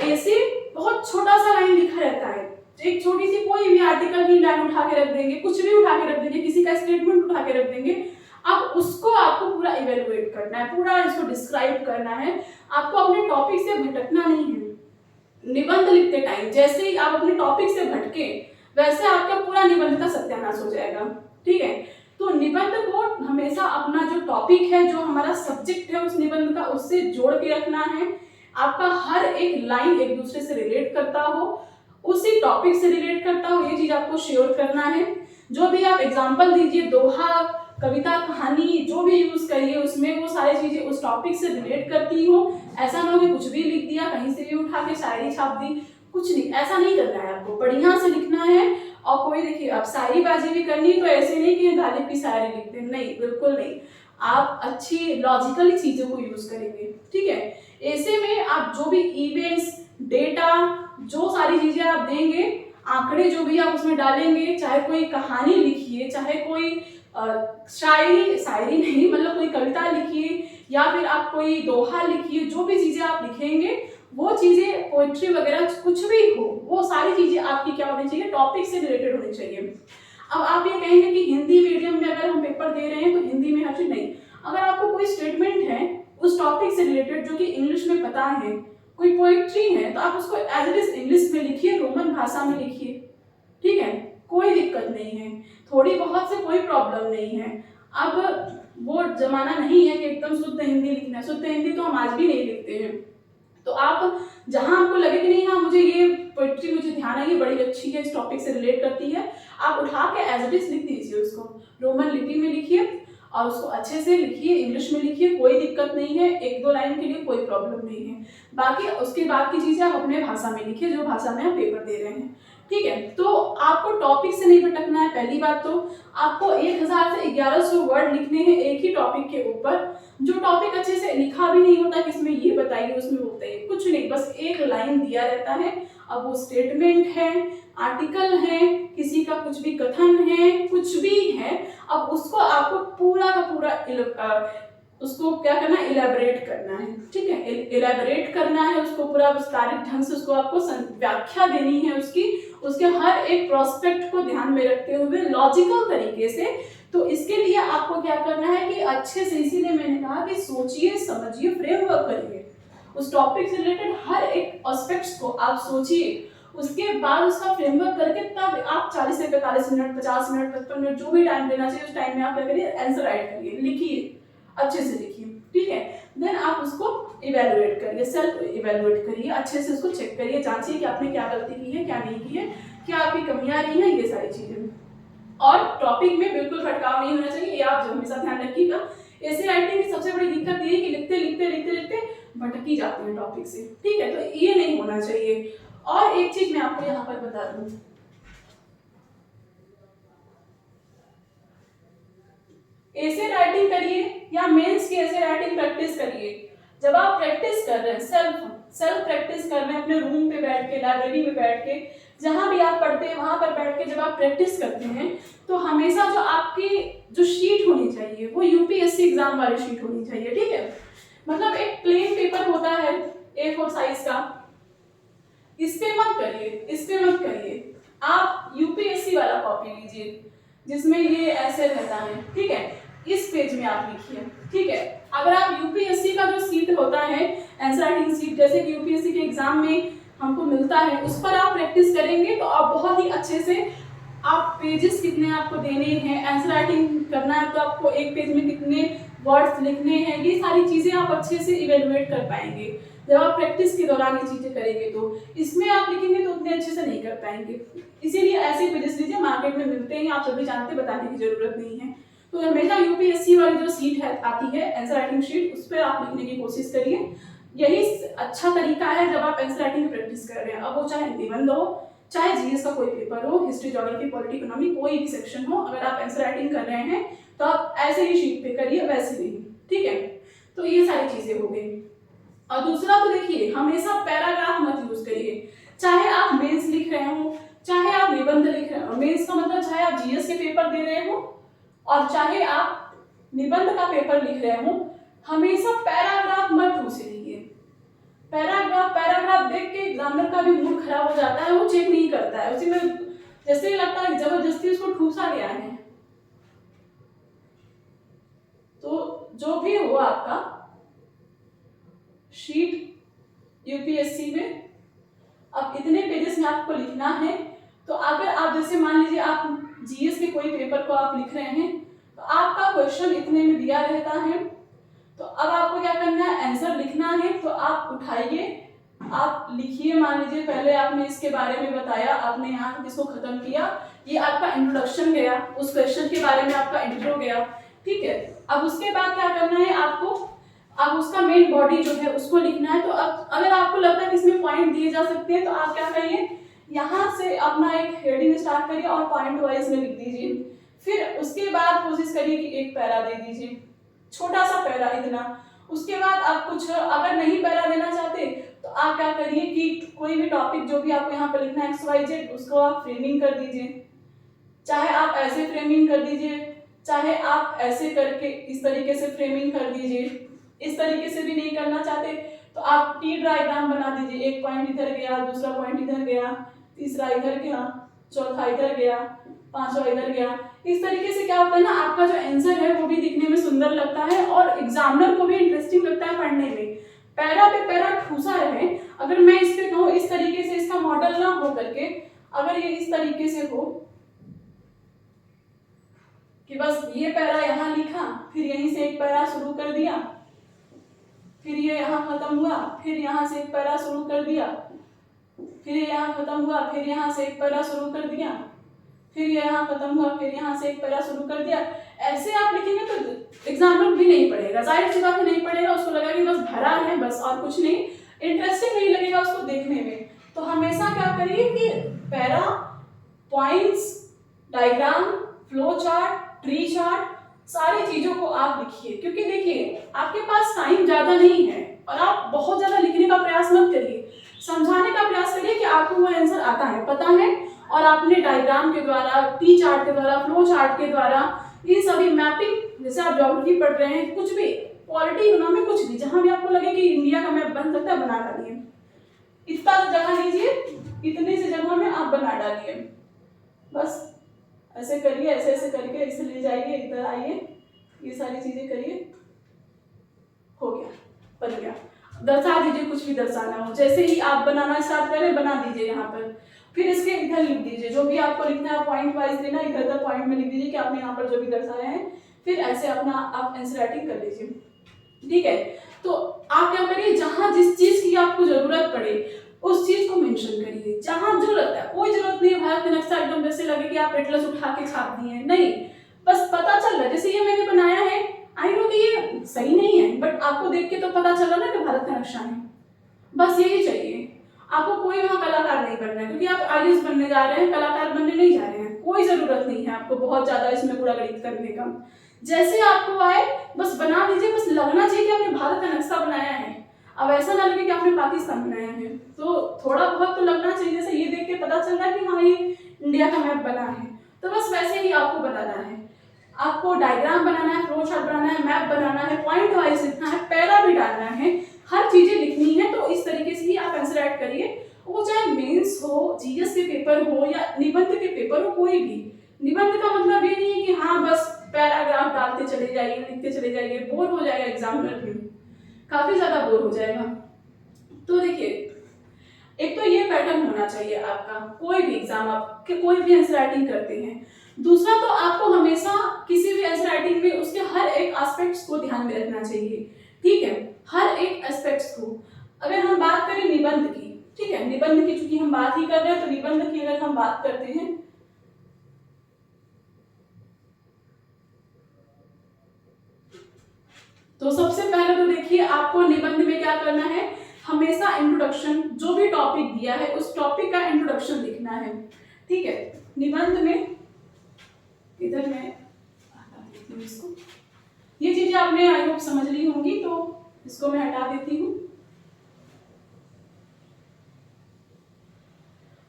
ऐसे बहुत छोटा सा लाइन लिखा रहता है, एक छोटी सी कोई भी आर्टिकल की लाइन उठा के रख देंगे, कुछ भी उठा के रख देंगे, किसी का स्टेटमेंट उठा के रख देंगे। अब उसको आपको पूरा इवेलुएट करना है, पूरा इसको डिस्क्राइब करना है, आपको अपने टॉपिक से भटकना नहीं है। निबंध लिखते टाइम जैसे ही आप अपने टॉपिक से भटके वैसे आपका पूरा निबंध का सत्यानाश हो जाएगा। ठीक है, तो निबंध को हमेशा अपना जो टॉपिक है, जो हमारा सब्जेक्ट है उस निबंध का, उससे जोड़ के रखना है। आपका हर एक लाइन एक दूसरे से रिलेट करता हो, उसी टॉपिक से रिलेट करता हो, ये चीज आपको श्योर करना है। जो भी आप एग्जाम्पल दीजिए, दोहा, कविता, कहानी, जो भी यूज करिए उसमें वो सारी चीजें उस टॉपिक से रिलेट करती हो। ऐसा ना हो कि कुछ भी लिख दिया, कहीं से भी उठा के शायरी छाप दी, कुछ नहीं, ऐसा नहीं करना है। आपको बढ़िया से लिखना है। और कोई देखिए आप शायरीबाजी भी करनी तो ऐसे नहीं कि गालिब की शायरी लिखते, नहीं, बिल्कुल नहीं। आप अच्छी लॉजिकल चीजों को यूज करेंगे। ठीक है, ऐसे में आप जो भी इवेंट्स, डेटा, जो सारी चीजें आप देंगे, आंकड़े जो भी आप उसमें डालेंगे, चाहे कोई कहानी लिखिए, चाहे कोई शायरी नहीं, मतलब कोई कविता लिखिए या फिर आप कोई दोहा लिखिए, जो भी चीजें आप लिखेंगे वो चीजें, पोएट्री वगैरह कुछ भी हो, वो सारी चीजें आपकी क्या होनी चाहिए, टॉपिक से रिलेटेड होनी चाहिए। अब आप ये कहेंगे कि हिंदी मीडियम में अगर हम पेपर दे रहे हैं तो हिंदी में हर चीज नहीं, अगर आपको कोई स्टेटमेंट है उस टॉपिक से रिलेटेड जो कि इंग्लिश में पता है, कोई पोएट्री है, तो आप उसको एज इट इज इंग्लिश में लिखिए, रोमन भाषा में लिखिए। ठीक है, कोई दिक्कत नहीं है, थोड़ी बहुत से कोई प्रॉब्लम नहीं है। अब वो जमाना नहीं है कि एकदम शुद्ध हिंदी लिखना है, शुद्ध हिंदी तो हम आज भी नहीं लिखते हैं। तो आप जहां आपको लगे कि नहीं, हाँ मुझे ये पोएट्री मुझे ध्यान है, ये बड़ी अच्छी है, इस टॉपिक से रिलेट करती है, आप उठा के एज इट इज लिख दीजिए, उसको रोमन लिपि में लिखिए और उसको अच्छे से लिखिए, इंग्लिश में लिखिए, कोई दिक्कत नहीं है, 1-2 लाइन के लिए कोई प्रॉब्लम नहीं है। बाकी उसके बाद की चीजें आप अपने भाषा में लिखिए, जो भाषा में आप पेपर दे रहे हैं। ठीक है, तो आपको टॉपिक से नहीं भटकना है। पहली बात तो आपको 1000 से 1100 वर्ड लिखने हैं एक ही टॉपिक के ऊपर। जो टॉपिक अच्छे से लिखा भी नहीं होता कि इसमें ये बताइए, उसमें वो बताइए, कुछ नहीं, बस एक लाइन दिया रहता है। अब वो स्टेटमेंट है, आर्टिकल है, किसी का कुछ भी कथन है, कुछ भी है, अब उसको आपको पूरा का पूरा उसको क्या करना है, इलेबोरेट करना है। ठीक है, इलेबोरेट करना है उसको, पूरा विस्तारित ढंग से उसको आपको व्याख्या देनी है उसकी, उसके हर एक प्रोस्पेक्ट को ध्यान में रखते हुए लॉजिकल तरीके से। तो इसके लिए आपको क्या करना है कि अच्छे से, इसीलिए मैंने कहा कि सोचिए, समझिए, फ्रेमवर्क करिए, उस टॉपिक से रिलेटेड हर एक एस्पेक्ट्स को आप सोचिए, उसके बाद उसका फ्रेमवर्क करके तब आप 40 से 45 मिनट, 50 मिनट, 55 मिनट, जो भी टाइम लेना चाहिए उस टाइम में आप क्या करिए, आंसर राइट करिए, लिखिए, अच्छे से लिखिए। ठीक है, देन आप उसको इवेलुएट करिए, सेल्फ इवेलुएट करिए, अच्छे से उसको चेक करिए, जांचिए कि आपने क्या गलती की है, क्या नहीं की है, क्या आपकी कमियां रही हैं, ये सारी चीजें। और टॉपिक में बिल्कुल भटकाव नहीं होना चाहिए, ये आप हमेशा ध्यान रखिएगा। ऐसे राइटिंग की सबसे बड़ी दिक्कत ये है कि लिखते लिखते लिखते लिखते भटकी जाते हैं टॉपिक से। ठीक है, तो ये नहीं होना चाहिए। और एक चीज मैं आपको यहाँ पर बता दूं, ऐसे राइटिंग करिए या मेंस की ऐसे राइटिंग प्रैक्टिस करिए। जब आप प्रैक्टिस कर रहे हैं सेल्फ, सेल्फ प्रैक्टिस कर रहे हैं अपने रूम पे बैठ के, लाइब्रेरी में बैठ के, जहाँ भी आप पढ़ते हैं वहाँ पर बैठ के जब आप प्रैक्टिस करते हैं तो हमेशा जो आपकी जो शीट होनी चाहिए वो यूपीएससी एग्जाम वाली शीट होनी चाहिए, ठीक है। मतलब एक प्लेन पेपर होता है A4 साइज का, इस पे मत करिए, इस पे मत करिए, आप यूपीएससी वाला कॉपी लीजिए जिसमें ये ऐसे रहता है, ठीक है। इस पेज में आप लिखिए, ठीक है। अगर आप यूपीएससी का जो सीट होता है आंसर राइटिंग सीट, जैसे कि यूपीएससी के एग्जाम में हमको मिलता है, उस पर आप प्रैक्टिस करेंगे तो आप बहुत ही अच्छे से, आप पेजेस कितने आपको देने हैं, आंसर राइटिंग करना है तो आपको एक पेज में कितने वर्ड्स लिखने हैं, ये सारी चीजें आप अच्छे से इवेलुएट कर पाएंगे जब आप प्रैक्टिस के दौरान ये चीजें करेंगे। तो इसमें आप लिखेंगे तो उतने अच्छे से नहीं कर पाएंगे, इसीलिए ऐसे पेजेस लीजिए, मार्केट में मिलते हैं, आप सभी जानते, बताने की जरूरत नहीं है। तो हमेशा यूपीएससी वाली जो सीट है आती है आंसर राइटिंग शीट, उस पर आप लिखने की कोशिश करिए, यही अच्छा तरीका है जब आप आंसर राइटिंग की प्रैक्टिस कर रहे हैं। अब वो चाहे निबंध हो, चाहे जीएस का कोई पेपर हो, हिस्ट्री, ज्योग्राफी, पॉलिटी, इकोनॉमी, कोई भी सेक्शन हो, अगर आप आंसर राइटिंग कर रहे हैं तो आप ऐसे ही शीट पे करिए, वैसे नहीं, ठीक है। तो ये सारी चीजें हो गई। और दूसरा तो देखिए, हमेशा पैराग्राफ मत यूज करिए, चाहे आप मेंस लिख रहे हो, चाहे आप निबंध लिख रहे हो। मेंस का मतलब चाहे आप जीएस के पेपर दे रहे हो और चाहे आप निबंध का पेपर लिख रहे हो, हमेशा पैराग्राफ मत ठूसिए। पैराग्राफ देख के एग्जामिनर का भी मूड खराब हो जाता है, वो चेक नहीं करता है, उसी में जैसे ही लगता है जबरदस्ती उसको ठूसा गया है। तो जो भी हो आपका शीट यूपीएससी में, अब इतने पेजेस में आपको लिखना है। तो अगर आप जैसे मान लीजिए आप जीएस के कोई पेपर को आप लिख रहे हैं तो आपका क्वेश्चन इतने में दिया रहता है, तो अब आपको क्या करना है, आंसर लिखना है। तो आप उठाइए, आप लिखिए, मान लीजिए पहले आपने इसके बारे में बताया, आपने यहाँ तक इसको खत्म किया, ये आपका इंट्रोडक्शन गया, उस क्वेश्चन के बारे में आपका इंट्रो गया, ठीक है। अब उसके बाद क्या करना है आपको, अब उसका मेन बॉडी जो है उसको लिखना है। तो अब अगर आपको लगता है कि इसमें पॉइंट दिए जा सकते हैं तो आप क्या करिए, यहाँ से अपना एक हेडिंग स्टार्ट करिए और पॉइंट वाइज में लिख दीजिए। फिर उसके बाद कोशिश करिए कि एक पैरा दे दीजिए, छोटा सा पैरा, इतना। उसके बाद आप कुछ अगर नहीं पैरा देना चाहते तो आप क्या करिए कि कोई भी टॉपिक जो भी आपको यहाँ पे लिखना है XYZ, उसको आप फ्रेमिंग कर दीजिए। चाहे आप ऐसे फ्रेमिंग कर दीजिए, चाहे आप ऐसे करके इस तरीके से फ्रेमिंग कर दीजिए। इस तरीके से भी नहीं करना चाहते तो आप टी डायग्राम बना दीजिए, एक पॉइंट इधर गया, दूसरा पॉइंट इधर गया, तीसरा इधर गया, चौथा इधर गया, पांचवा इधर गया। इस तरीके से क्या होता है ना, आपका जो आंसर है वो भी दिखने में सुंदर लगता है और एग्जामिनर को भी इंटरेस्टिंग लगता है पढ़ने में। पैरा पे पैरा ठूसा रहे। अगर मैं इस पे कहूँ इस तरीके से, इसका मॉडल ना हो करके, अगर ये इस तरीके से हो कि बस ये पैरा यहाँ लिखा, फिर यहीं से एक पैरा शुरू कर दिया, फिर ये यहाँ खत्म हुआ, फिर यहाँ से एक पैरा शुरू कर दिया, फिर ये यहाँ खत्म हुआ, फिर यहाँ से एक पैरा शुरू कर दिया, फिर ये यहाँ खत्म हुआ, फिर यहाँ से एक पैरा शुरू कर दिया। ऐसे आप लिखेंगे तो एग्जामिनर भी नहीं पढ़ेगा, जाहिर सी बात है नहीं पढ़ेगा, उसको लगा कि बस भरा है बस और कुछ नहीं, इंटरेस्टिंग नहीं लगेगा उसको देखने में। तो हमेशा क्या करिए कि para, points, diagram, flow chart, tree chart, सारी चीजों को आप लिखिए। क्योंकि देखिए आपके पास टाइम ज्यादा नहीं है और आप बहुत ज्यादा लिखने का प्रयास मत करिए, समझाने का प्रयास करिए कि आपको वो आंसर आता है, पता है, और आपने डायग्राम के द्वारा, टी चार्ट के द्वारा, फ्लो चार्ट के द्वारा, इन सभी मैपिंग, जैसे आप ज्योग्राफी पढ़ रहे हैं, कुछ भी, पॉलिटी, इकोनॉमी, कुछ भी, जहां भी आपको लगे कि इंडिया का मैप बन सकता है बना डालिए। इतना जगह लीजिए, इतने से जगह में आप बना डालिए, बस ऐसे करिए, ऐसे ऐसे करके इसे ले जाइए, इधर आइए, ये सारी चीजें करिए, हो गया, बन गया। दर्शा दीजिए, कुछ भी दर्शाना हो, जैसे ही आप बनाना स्टार्ट करें बना दीजिए यहाँ पर, फिर इसके इधर लिख दीजिए, जो भी आपको लिखना है पॉइंट वाइज देना, इधर इधर पॉइंट में लिख दीजिए कि आपने यहाँ पर जो भी दर्शाया है, फिर ऐसे अपना आप आंसर राइटिंग कर लीजिए, ठीक है। तो आप क्या करिए, जहां जिस चीज की आपको जरूरत पड़े उस चीज को मेंशन करिए, जहां जो लगता है। कोई जरूरत नहीं है भारत का नक्शा एकदम जैसे लगे कि आप एटलस उठा के छाप दिए हैं, नहीं, बस पता चल रहा है, जैसे ये मैंने बनाया है, आई नो कि ये सही नहीं है, बट आपको देख के तो पता चला ना कि भारत का नक्शा है, बस यही चाहिए। आपको कोई वहाँ कलाकार नहीं बनना है, क्योंकि आप आईएएस बनने जा रहे हैं, कलाकार बनने नहीं जा रहे हैं। कोई जरूरत नहीं है आपको बहुत ज्यादा इसमें पूरा गणित करने का, जैसे आपको आए बस बना दीजिए, बस लगना चाहिए कि आपने भारत का नक्शा बनाया है। अब ऐसा ना लगे कि आपने पाकिस्तान बनाया है, तो थोड़ा बहुत तो लगना चाहिए, जैसे ये देख के पता चल रहा है कि हाँ ये इंडिया का मैप बना है, तो बस वैसे ही आपको बताना है। आपको डायग्राम बनाना है, फ्लो चार्ट बनाना है, मैप बनाना है, पॉइंट वाइज लिखना है, पैरा भी डालना है, हर चीजें लिखनी है। तो इस तरीके से ही आप आंसर राइट करिए, वो चाहे मेंस हो, जीएस के पेपर हो या निबंध के पेपर हो, कोई भी। निबंध का मतलब ये नहीं है कि हाँ बस पैराग्राफ डालते चले जाइए, लिखते चले जाइए, बोर हो जाएगा एग्जामिनर भी, काफी ज्यादा बोर हो जाएगा। तो देखिए, एक तो ये पैटर्न होना चाहिए आपका, कोई भी एग्जाम आप कोई भी आंसर राइटिंग करते हैं। दूसरा तो आपको हमेशा किसी भी आंसर राइटिंग में उसके हर एक एस्पेक्ट्स को ध्यान में रखना चाहिए, ठीक है, हर एक एस्पेक्ट्स को। अगर हम बात करें निबंध की, ठीक है, निबंध की चूंकि हम बात ही कर रहे हैं, तो निबंध की अगर हम बात करते हैं, तो सबसे पहले तो देखिए आपको निबंध में क्या करना है, हमेशा इंट्रोडक्शन, जो भी टॉपिक दिया है उस टॉपिक का इंट्रोडक्शन लिखना है, ठीक है। निबंध में इधर मैं हटा देती हूँ इसको, ये चीजें आपने आई होप समझ ली होंगी, तो इसको मैं हटा देती हूँ।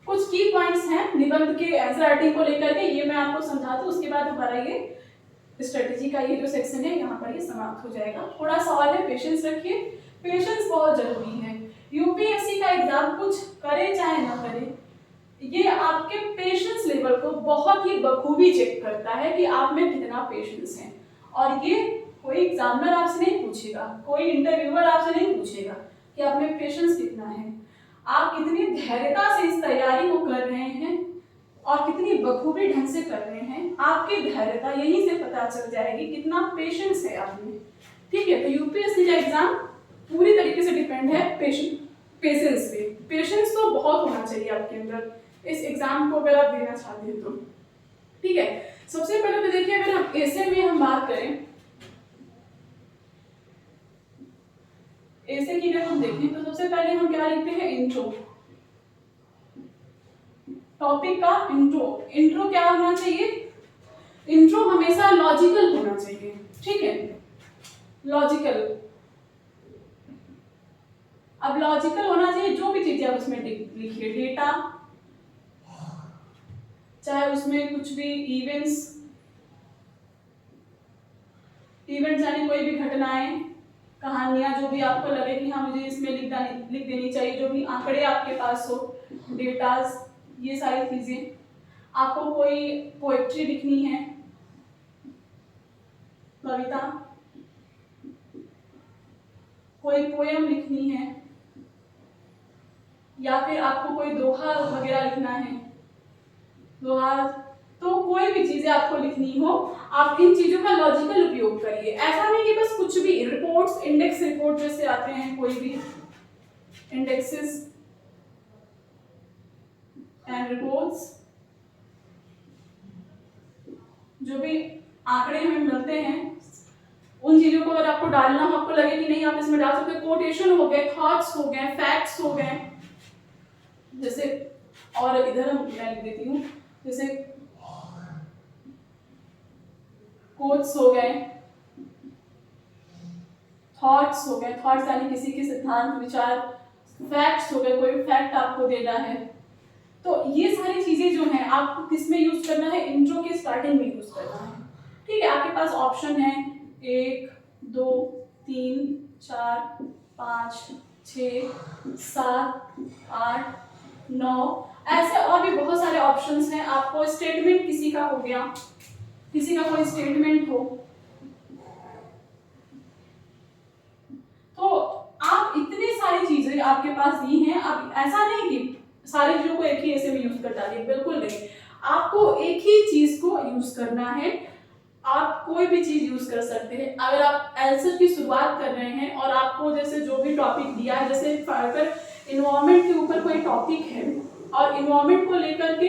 कुछ की पॉइंट्स हैं निबंध के आंसर राइटिंग को लेकर के, ये मैं आपको समझा दूं, उसके बाद हमारा ये स्ट्रेटेजी का ये जो सेक्शन है यहाँ पर ये समाप्त हो जाएगा। थोड़ा सवाल है, पेशेंस रखिए, पेशेंस बहुत जरूरी है। यूपीएससी का एग्जाम कुछ करे चाहे ना करे, ये आपके पेशेंस लेवल को बहुत ही बखूबी चेक करता है कि आप में कितना पेशेंस है। और ये कोई एग्जामिनर आपसे नहीं पूछेगा, कोई इंटरव्यूअर आपसे नहीं पूछेगा कि आप में पेशेंस कितना है, आप कितनी धैर्यता से इस तैयारी को कर रहे हैं और कितनी बखूबी ढंग से कर रहे हैं। आपकी धैर्यता यहीं से पता चल जाएगी कितना पेशेंस है आप में, ठीक है। तो यूपीएससी का एग्जाम पूरी तरीके से डिपेंड है पेशेंस पे। पेशेंस तो बहुत होना चाहिए आपके अंदर इस एग्जाम को अगर आप देना चाहते हैं तो, ठीक है। सबसे पहले तो देखिए, अगर हम ऐसे में हम बात करें, ऐसे की अगर हम देखें तो सबसे पहले हम क्या लिखते हैं, इंट्रो, टॉपिक का इंट्रो। इंट्रो क्या होना चाहिए, इंट्रो हमेशा लॉजिकल होना चाहिए, ठीक है, लॉजिकल। अब लॉजिकल होना चाहिए, जो भी चीजें आप उसमें लिखिए, डेटा, चाहे उसमें कुछ भी इवेंट्स यानी कोई भी घटनाएं, कहानियां, जो भी आपको लगे कि हाँ मुझे इसमें लिख देनी चाहिए, जो भी आंकड़े आपके पास हो, डेटास, ये सारी चीजें। आपको कोई पोएट्री लिखनी है, कविता, कोई पोयम लिखनी है, या फिर आपको कोई दोहा वगैरह लिखना है, दोहा, तो कोई भी चीजें आपको लिखनी हो, आप इन चीजों का लॉजिकल उपयोग करिए। ऐसा नहीं कि बस कुछ भी रिपोर्ट्स, इंडेक्स रिपोर्ट जैसे आते हैं, कोई भी इंडेक्सेस एंड रिपोर्ट्स, जो भी आंकड़े हमें मिलते हैं, उन चीजों को अगर आपको डालना हो, आपको लगे कि नहीं आप इसमें डाल सकते, कोटेशन हो गए, थॉट्स हो गए, फैक्ट्स हो गए, जैसे, और इधर हम मैं लिख देती हूँ, जैसे कोट्स हो गए, थॉट्स हो गए, थॉट्स यानी किसी के सिद्धांत, विचार, फैक्ट्स हो गए, कोई फैक्ट आपको देना है। तो ये सारी चीजें जो हैं आपको किस में यूज करना है, इंट्रो के स्टार्टिंग में यूज करना है, ठीक है। आपके पास ऑप्शन है 1 2 3 4 5 6 7 8 9, ऐसे और भी बहुत सारे ऑप्शंस हैं। आपको स्टेटमेंट किसी का हो गया, किसी का कोई स्टेटमेंट हो, तो आप इतनी सारी चीजें आपके पास दी हैं। अब ऐसा नहीं कि सारी चीजों को एक ही ऐसे में यूज कर डालिए, बिल्कुल नहीं, आपको एक ही चीज को यूज करना है। आप कोई भी चीज यूज कर सकते हैं। अगर आप आंसर की शुरुआत कर रहे हैं और आपको जैसे जो भी टॉपिक दिया है, जैसे अगर इन्वायरमेंट के ऊपर कोई टॉपिक है और इन्वायरमेंट को लेकर के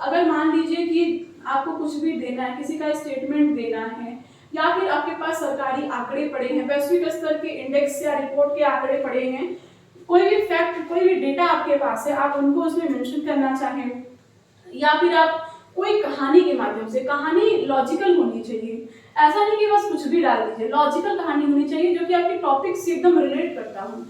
अगर मान लीजिए कि आपको कुछ भी देना है, किसी का स्टेटमेंट देना है, या फिर आपके पास सरकारी आंकड़े पड़े हैं, वैश्विक स्तर के इंडेक्स या रिपोर्ट के आंकड़े पड़े हैं, कोई भी फैक्ट, कोई भी डेटा आपके पास है, आप उनको उसमें मेंशन करना चाहें, या फिर आप कोई कहानी के माध्यम से, कहानी लॉजिकल होनी चाहिए, ऐसा नहीं कि बस कुछ भी डाल दीजिए, लॉजिकल कहानी होनी चाहिए जो कि आपके टॉपिक से एकदम रिलेट करता हो।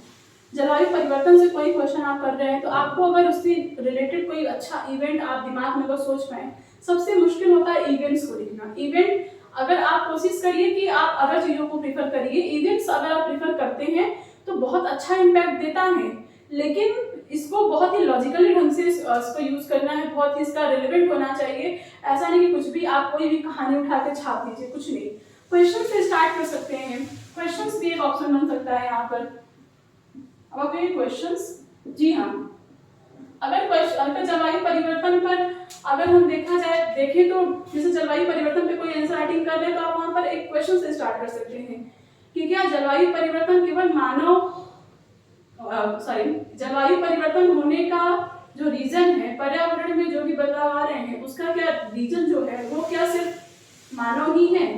जलवायु परिवर्तन से कोई क्वेश्चन आप कर रहे हैं तो आपको अगर उससे रिलेटेड कोई अच्छा इवेंट आप दिमाग में अगर सोच पाए, सबसे मुश्किल होता है इवेंट्स को लिखना। इवेंट अगर आप कोशिश करिए कि आप अगर चीज़ों को प्रीफर करिए, इवेंट्स अगर आप प्रीफर करते हैं तो बहुत अच्छा इम्पैक्ट देता है, लेकिन इसको बहुत ही लॉजिकली ढंग से इसको यूज करना है, बहुत ही इसका रिलेवेंट होना चाहिए। ऐसा नहीं कि कुछ भी आप कोई भी कहानी उठा के छाप दीजिए, कुछ नहीं। क्वेश्चन से स्टार्ट कर सकते हैं, क्वेश्चंस भी एक ऑप्शन बन सकता है यहाँ पर। अब क्वेश्चंस, जी हाँ, अगर जलवायु परिवर्तन पर अगर हम देखें तो जैसे जलवायु परिवर्तन पे कोई आंसर राइटिंग कर रहे हैं तो आप वहां पर एक क्वेश्चन से स्टार्ट कर सकते हैं कि क्या जलवायु परिवर्तन केवल जलवायु परिवर्तन होने का जो रीजन है, पर्यावरण में जो भी बदलाव आ रहे हैं उसका क्या रीजन जो है वो क्या सिर्फ मानव ही है,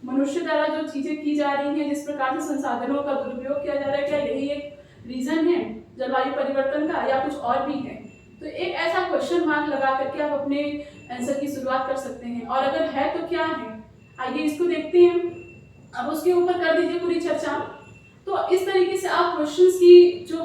मनुष्य द्वारा जो चीजें की जा रही हैं, जिस प्रकार से संसाधनों का दुरुपयोग किया जा रहा है, क्या यही एक रीजन है जलवायु परिवर्तन का या कुछ और भी है? तो एक ऐसा क्वेश्चन मार्क लगा करके आप अपने आंसर की शुरुआत कर सकते हैं, और अगर है तो क्या है, आइए इसको देखते हैं। अब उसके ऊपर कर दीजिए पूरी चर्चा। तो इस तरीके से आप क्वेश्चंस की जो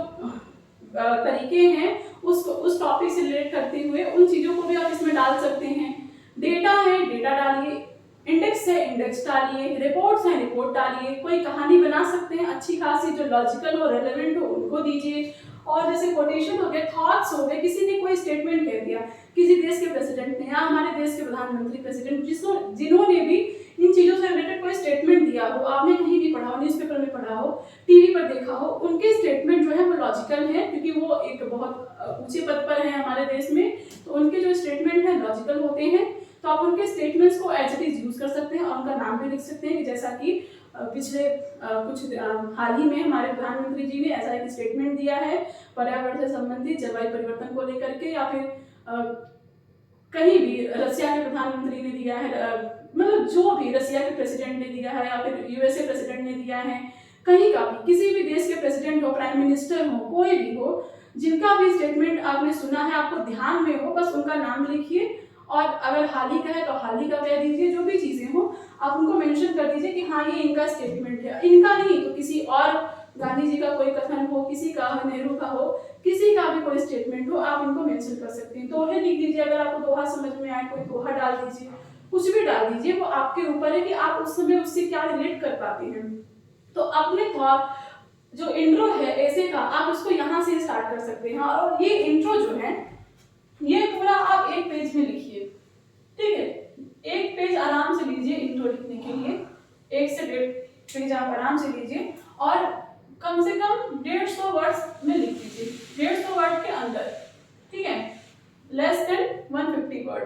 तरीके हैं उस टॉपिक से रिलेट करते हुए उन चीजों को भी आप इसमें डाल सकते हैं। डेटा है, डेटा डालिए, इंडेक्स है, इंडेक्स डालिए, रिपोर्ट्स है, रिपोर्ट डालिए, कोई कहानी बना सकते हैं अच्छी खासी जो लॉजिकल हो, रेलेवेंट हो, उनको दीजिए। और जैसे कोटेशन हो गए, थॉट्स हो गए, किसी ने कोई स्टेटमेंट कह दिया, किसी देश के प्रेसिडेंट ने या हमारे देश के प्रधानमंत्री प्रेसिडेंट जिन्होंने भी इन चीजों से रिलेटेड कोई स्टेटमेंट दिया हो, आपने कहीं भी पढ़ा हो, न्यूज़पेपर में पढ़ा हो, टीवी पर देखा हो, उनके स्टेटमेंट जो है वो लॉजिकल है, क्योंकि वो एक बहुत ऊंचे पद पर है हमारे देश में, तो उनके जो स्टेटमेंट है लॉजिकल होते हैं। तो आप उनके स्टेटमेंट्स को एज इट इज यूज कर सकते हैं और उनका नाम भी लिख सकते हैं, जैसा कि पिछले कुछ हाल ही में हमारे प्रधानमंत्री जी ने ऐसा एक स्टेटमेंट दिया है पर्यावरण से संबंधित, जलवायु परिवर्तन को लेकर के, या फिर कहीं भी रसिया के प्रधानमंत्री ने दिया है, मतलब जो भी रसिया के प्रेसिडेंट ने दिया है या फिर यूएसए प्रेसिडेंट ने दिया है, कहीं का भी किसी भी देश के प्रेसिडेंट हो, प्राइम मिनिस्टर हो, कोई भी हो, जिनका भी स्टेटमेंट आपने सुना है, आपको ध्यान में हो, बस उनका नाम लिखिए। और अगर हाल ही का है तो हाल ही का कह दीजिए, जो भी चीजें हो आप उनको मेंशन कर दीजिए कि हाँ ये इनका स्टेटमेंट है, इनका नहीं तो किसी और, गांधी जी का कोई कथन हो, किसी का, नेहरू का हो, किसी का भी कोई स्टेटमेंट हो, आप इनको मेंशन कर सकते हैं। दोहे लिख दीजिए, अगर आपको दोहा समझ में आए कोई दोहा डाल दीजिए, कुछ भी डाल दीजिए, वो आपके ऊपर है कि आप उस समय उससे क्या रिलेट कर पाते हैं। तो अपने थॉट जो इंट्रो है ऐसे का, आप उसको यहाँ से स्टार्ट कर सकते हैं, और ये इंट्रो जो है ये पूरा आप एक पेज में लिखिए, ठीक है, एक पेज आराम से लीजिए इंट्रो लिखने के लिए, 1 से 1.5 पेज आप आराम से लीजिए, और कम से कम 150 वर्ड्स में लिख दीजिए, 150 वर्ड के अंदर, ठीक है, लेस देन 150 वर्ड,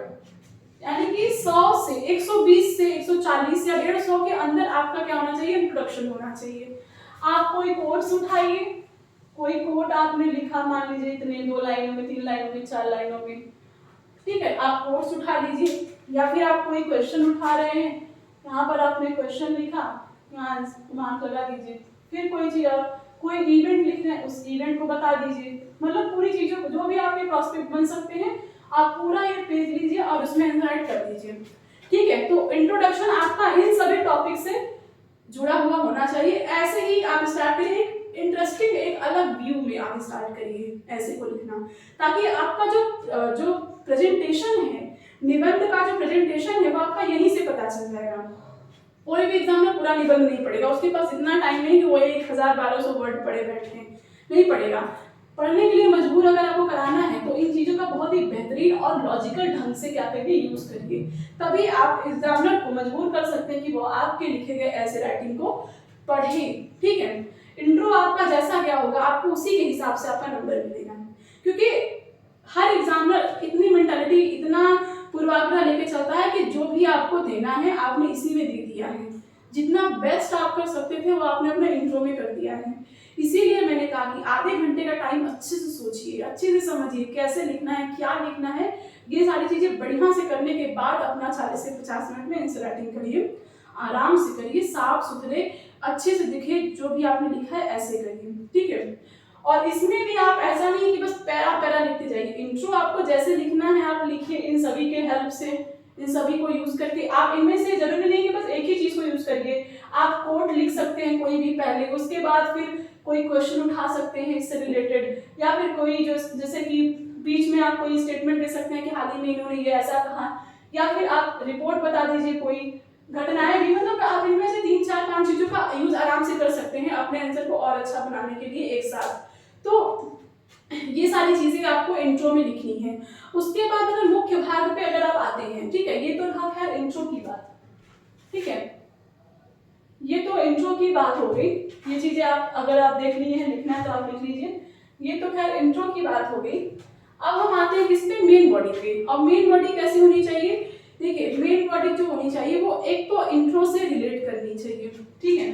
यानी कि 100 से 120 से 140 या 150 के अंदर आपका क्या होना चाहिए, इंट्रोडक्शन होना चाहिए। आप कोई कोट्स उठाइए, कोई कोट आपने लिखा, मान लीजिए इतने 2 लाइनों में, 3 लाइनों में, 4 लाइनों में, ठीक है, आप कोट्स उठा लीजिए, या फिर आप कोई क्वेश्चन उठा रहे हैं, यहाँ पर आपने क्वेश्चन लिखा, यहाँ मार्क लगा दीजिए, फिर कोई चीज, कोई इवेंट लिखना है, उस इवेंट को बता दीजिए, मतलब पूरी चीजों को जो भी आपके प्रॉस्पेक्ट बन सकते हैं, आप पूरा ये पेज लीजिए और उसमें इनराइट कर दीजिए, ठीक है। तो इंट्रोडक्शन आपका इन सभी टॉपिक से जुड़ा हुआ होना चाहिए। ऐसे ही आप स्टार्ट करिए, इंटरेस्टिंग एक अलग व्यू में आप स्टार्ट करिए ऐसे को लिखना, ताकि आपका जो प्रेजेंटेशन है, निबंध का जो प्रेजेंटेशन है वो आपका यहीं से पता चल जाएगा। कोई भी एग्जाम में पूरा निबंध नहीं पढ़ेगा, उसके पास इतना टाइम नहीं कि वो 1000-1200 वर्ड पढ़े बैठे, नहीं पढ़ेगा। पढ़ने के लिए मजबूर अगर आपको कराना है तो इन चीजों का बहुत ही बेहतरीन और लॉजिकल ढंग से क्या करिए, यूज करिए, तभी आप एग्जामिनर को मजबूर कर सकते हैं कि वो आपके लिखे गए ऐसे राइटिंग को पढ़े, ठीक है। इंट्रो आपका जैसा क्या होगा, आपको उसी के हिसाब से आपका नंबर मिलेगा, क्योंकि हर एग्जामिनर इतनी मेंटालिटी, इतना पूर्वाग्रह लेके चलता है कि जो भी आपको देना है आपने इसी में दे दिया है, जितना बेस्ट आप कर सकते थे वो आपने अपने इंट्रो में कर दिया है। इसीलिए मैंने कहा कि आधे घंटे का टाइम अच्छे से सोचिए, अच्छे से समझिए कैसे लिखना है, क्या लिखना है, ये सारी चीजें बढ़िया से करने के बाद अपना 40 से 50 मिनट में आंसर राइटिंग करिए, आराम से करिए, साफ सुथरे अच्छे से दिखे, जो भी आपने लिखा है ऐसे करिए, ठीक है। और इसमें भी आप ऐसा नहीं कि बस पैरा पैरा लिखते जाइए, इंट्रो आपको जैसे लिखना है आप लिखिए, इन सभी के हेल्प से, इन सभी को यूज करके। आप इनमें से जरूरी नहीं कि बस एक ही चीज को यूज करिए, आप कोट लिख सकते हैं कोई भी पहले, उसके बाद फिर कोई क्वेश्चन उठा सकते हैं इससे रिलेटेड, या फिर कोई जो जैसे कि बीच में आप कोई स्टेटमेंट दे सकते हैं कि हाल ही में इन्होंने ये ऐसा कहा, या फिर आप रिपोर्ट बता दीजिए कोई घटनाएं भी, मतलब आप इनमें से 3 4 5 चीजों का यूज आराम से कर सकते हैं अपने आंसर को और अच्छा बनाने के लिए एक साथ। तो ये सारी चीजें आपको इंट्रो में लिखनी है। उसके बाद अगर मुख्य भाग पे अगर आप आते हैं, ठीक है, ये तो रहा खैर इंट्रो की बात, ठीक है, ये तो इंट्रो की बात हो गई। ये चीजें आप अगर आप देख लिए हैं, लिखना है तो आप लिख लीजिए, ये तो खैर इंट्रो की बात हो गई। अब हम आते हैं किस पे, मेन बॉडी पे। और मेन बॉडी कैसी होनी चाहिए, देखिए मेन बॉडी जो होनी चाहिए वो एक तो इंट्रो से रिलेट करनी चाहिए, ठीक है।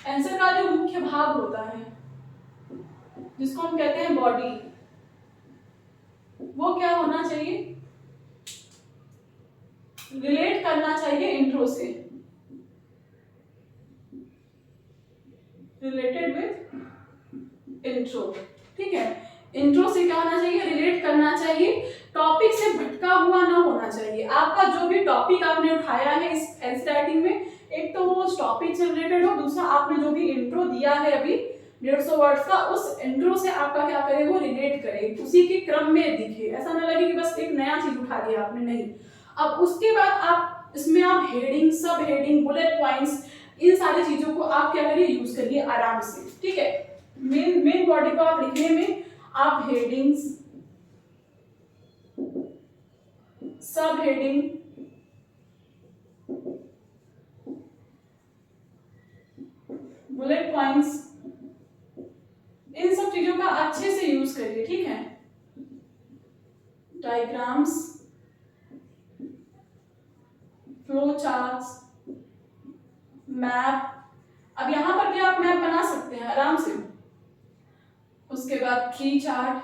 आंसर का जो मुख्य भाग होता है जिसको हम कहते हैं बॉडी, वो क्या होना चाहिए, रिलेट करना चाहिए इंट्रो से, रिलेटेड विद इंट्रो, ठीक है। इंट्रो से क्या होना चाहिए, रिलेट करना चाहिए, टॉपिक से भटका हुआ ना होना चाहिए। आपका जो भी टॉपिक आपने उठाया है इस एनसीईआरटी में, एक तो वो उस टॉपिक से रिलेटेड हो, दूसरा आपने जो भी इंट्रो दिया है अभी 150 वर्ड्स का, उस इंट्रो से आपका क्या करे, वो रिलेट करे, उसी के क्रम में दिखे, ऐसा ना लगे कि बस एक नया चीज उठा दिया आपने, नहीं। अब उसके बाद आप इसमें आप हेडिंग, सब हेडिंग, बुलेट पॉइंट्स, इन सारी चीजों को आप क्या करिए, यूज करिए आराम से, ठीक है। मेन बॉडी को आप लिखने में आप हेडिंग्स, सब हेडिंग, बुलेट पॉइंट्स, इन सब चीजों का अच्छे से यूज करिए, ठीक है। डायग्राम्स, फ्लो चार्ट्स, मैप, अब यहां पर भी आप मैप बना सकते हैं आराम से। उसके बाद ट्री चार्ट,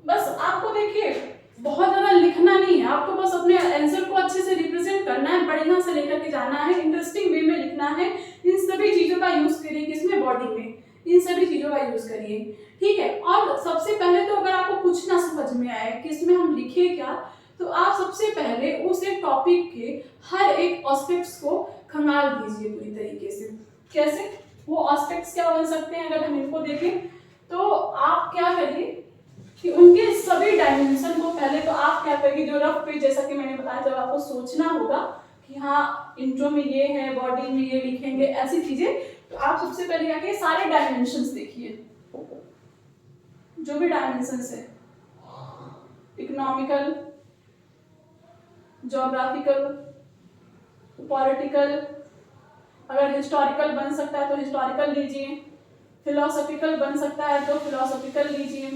बस आपको देखिए बहुत ज्यादा लिखना नहीं है, आपको बस अपने आंसर को अच्छे से रिप्रेजेंट करना है, बढ़िया से लेकर के जाना है, इंटरेस्टिंग वे में लिखना है। इन सभी चीजों का यूज करिए, किसमें, बॉडी में, इन सभी चीजों का यूज करिए, ठीक है। और सबसे पहले तो अगर आपको कुछ ना समझ में आए कि इसमें हम लिखे क्या, तो आप सबसे पहले उस एक टॉपिक के हर एक एस्पेक्ट्स को खंगाल दीजिए पूरी तरीके से। कैसे, वो एस्पेक्ट्स क्या बन सकते हैं, अगर हम इनको देखें तो आप क्या करिए कि उनके सभी डायमेंशन को पहले तो आप क्या करिए, जो रफ पे, जैसा कि मैंने बताया, जब आपको सोचना होगा कि हाँ इंट्रो में ये है, बॉडी में ये लिखेंगे, ऐसी चीजें, तो आप सबसे पहले क्या करिए, सारे डायमेंशंस देखिए, जो भी डायमेंशंस है, इकोनॉमिकल, ज्योग्राफिकल, पॉलिटिकल, अगर हिस्टोरिकल बन सकता है तो हिस्टोरिकल लीजिए, फिलोसॉफिकल बन सकता है तो फिलोसॉफिकल लीजिए,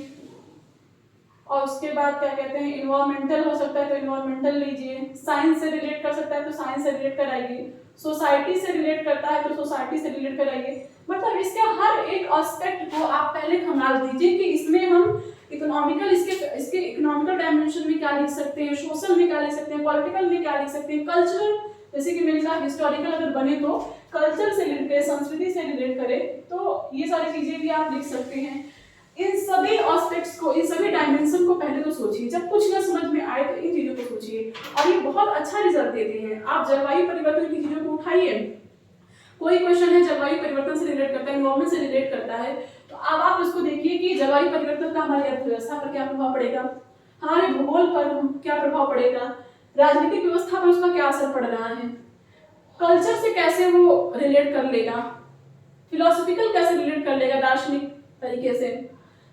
और उसके बाद क्या कहते हैं, इन्वायरमेंटल हो सकता है तो इन्वायरमेंटल लीजिए, साइंस से रिलेट कर सकता है तो साइंस से रिलेट कराइए, सोसाइटी से रिलेट करता है तो सोसाइटी से रिलेट कराइए। मतलब इसके हर एक एस्पेक्ट को आप पहले खंगाल दीजिए कि इसमें हम इकोनॉमिकल, इसके इकोनॉमिकल डायमेंशन में क्या लिख सकते हैं, सोशल में क्या लिख सकते हैं, पॉलिटिकल में क्या लिख सकते हैं, कल्चरल, जैसे कि मैंने कहा हिस्टोरिकल अगर बने तो कल्चर से रिलेट करे, संस्कृति से रिलेट करे, तो ये सारी चीजें भी आप लिख सकते हैं। इन सभी एस्पेक्ट्स को, इन सभी डायमेंशन को पहले तो सोचिए, जब कुछ ना समझ में आए तो इन चीजों को सोचिए, और ये बहुत अच्छा रिजल्ट देते हैं। आप जलवायु परिवर्तन की चीजों को उठाइए, कोई क्वेश्चन है जलवायु परिवर्तन से रिलेट करता है, एनवायरमेंट से रिलेट करता है, तो अब आप इसको देखिए कि जलवायु परिवर्तन का हमारी अर्थव्यवस्था पर क्या प्रभाव पड़ेगा, हमारे भूगोल पर क्या प्रभाव पड़ेगा, राजनीतिक व्यवस्था पर उसका क्या असर पड़ रहा है, कल्चर से कैसे वो रिलेट कर लेगा, फिलोसॉफिकल कैसे रिलेट कर लेगा दार्शनिक तरीके से।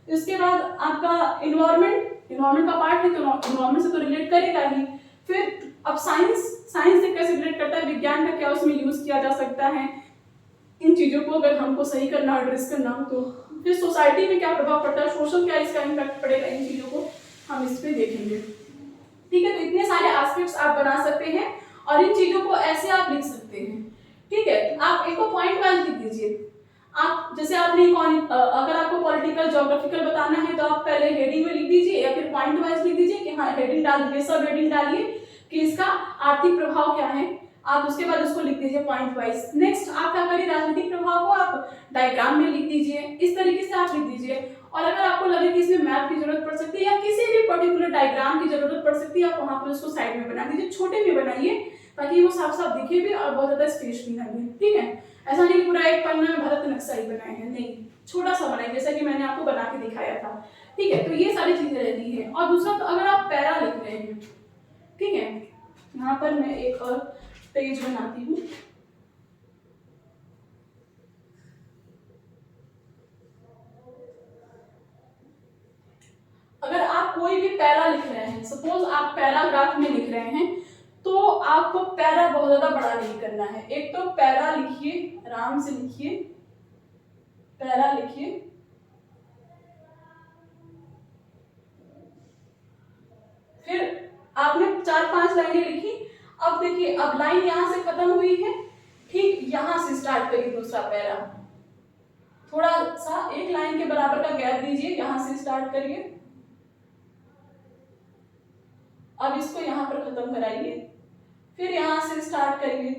इसके बाद आपका इन्वायरमेंट का पार्ट है तो इन्वायरमेंट से तो रिलेट करेगा ही। फिर अब साइंस से कैसे रिलेट करता है, विज्ञान का क्या उसमें यूज किया जा सकता है, इन चीजों को अगर हमको सही करना और एड्रेस करना हो तो। फिर सोसाइटी में क्या प्रभाव पड़ता है, सोशल क्या इसका इम्पैक्ट पड़ेगा, इन चीजों को हम इस पे देखेंगे, ठीक है। तो इतने सारे एस्पेक्ट्स आप बना सकते हैं और इन चीजों को ऐसे आप लिख सकते हैं, ठीक है। आप एक पॉइंट वाइज लिख दीजिए। आप जैसे आपने अगर आपको पॉलिटिकल, ज्योग्राफिकल बताना है तो आप पहले हेडिंग में लिख दीजिए या फिर पॉइंट वाइज लिख दीजिए कि हाँ हेडिंग डाल दीजिए, सब हेडिंग डालिए कि इसका आर्थिक प्रभाव क्या है, आप उसके बाद उसको लिख दीजिए पॉइंट वाइज। नेक्स्ट आप क्या करिए, राजनीतिक प्रभाव को आप डायग्राम में लिख दीजिए, इस तरीके से आप लिख दीजिए। और अगर आपको लगे कि इसमें मैप की जरूरत पड़ सकती है या किसी भी पर्टिकुलर डायग्राम की जरूरत पड़ सकती है, आप वहां पर उसको साइड में बना दीजिए, छोटे में बनाइए ताकि वो साफ साफ दिखे भी और बहुत ज्यादा स्पेस भी ना ले। ठीक है, ऐसा नहीं कि पूरा एक पन्ना में भारत नक्शा ही बनाए हैं, नहीं, छोटा सा बनाए जैसा कि मैंने आपको बना के दिखाया था। ठीक है, तो ये सारी चीजें रहती है। और दूसरा, तो अगर आप पैरा लिख रहे हैं, ठीक है, यहाँ पर मैं एक और पेज बनाती हूँ। अगर आप कोई भी पैरा लिख रहे हैं, सपोज आप पैराग्राफ में लिख रहे हैं, तो आपको पैरा बहुत ज्यादा बड़ा नहीं करना है। एक तो पैरा लिखिए, आराम से लिखिए, पैरा लिखिए, फिर आपने 4-5 लाइनें लिखी। अब देखिए, अब लाइन यहां से खत्म हुई है, ठीक यहां से स्टार्ट करिए दूसरा पैरा। थोड़ा सा एक लाइन के बराबर का गैप दीजिए, यहां से स्टार्ट करिए। अब इसको यहां पर खत्म कराइए, फिर यहां से स्टार्ट करिए।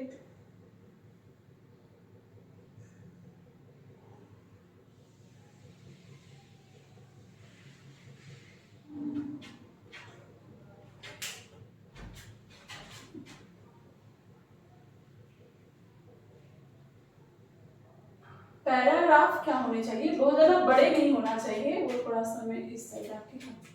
पैराग्राफ क्या होने चाहिए, बहुत ज्यादा बड़े नहीं होना चाहिए, वो थोड़ा सा मैं इस साइड आपके,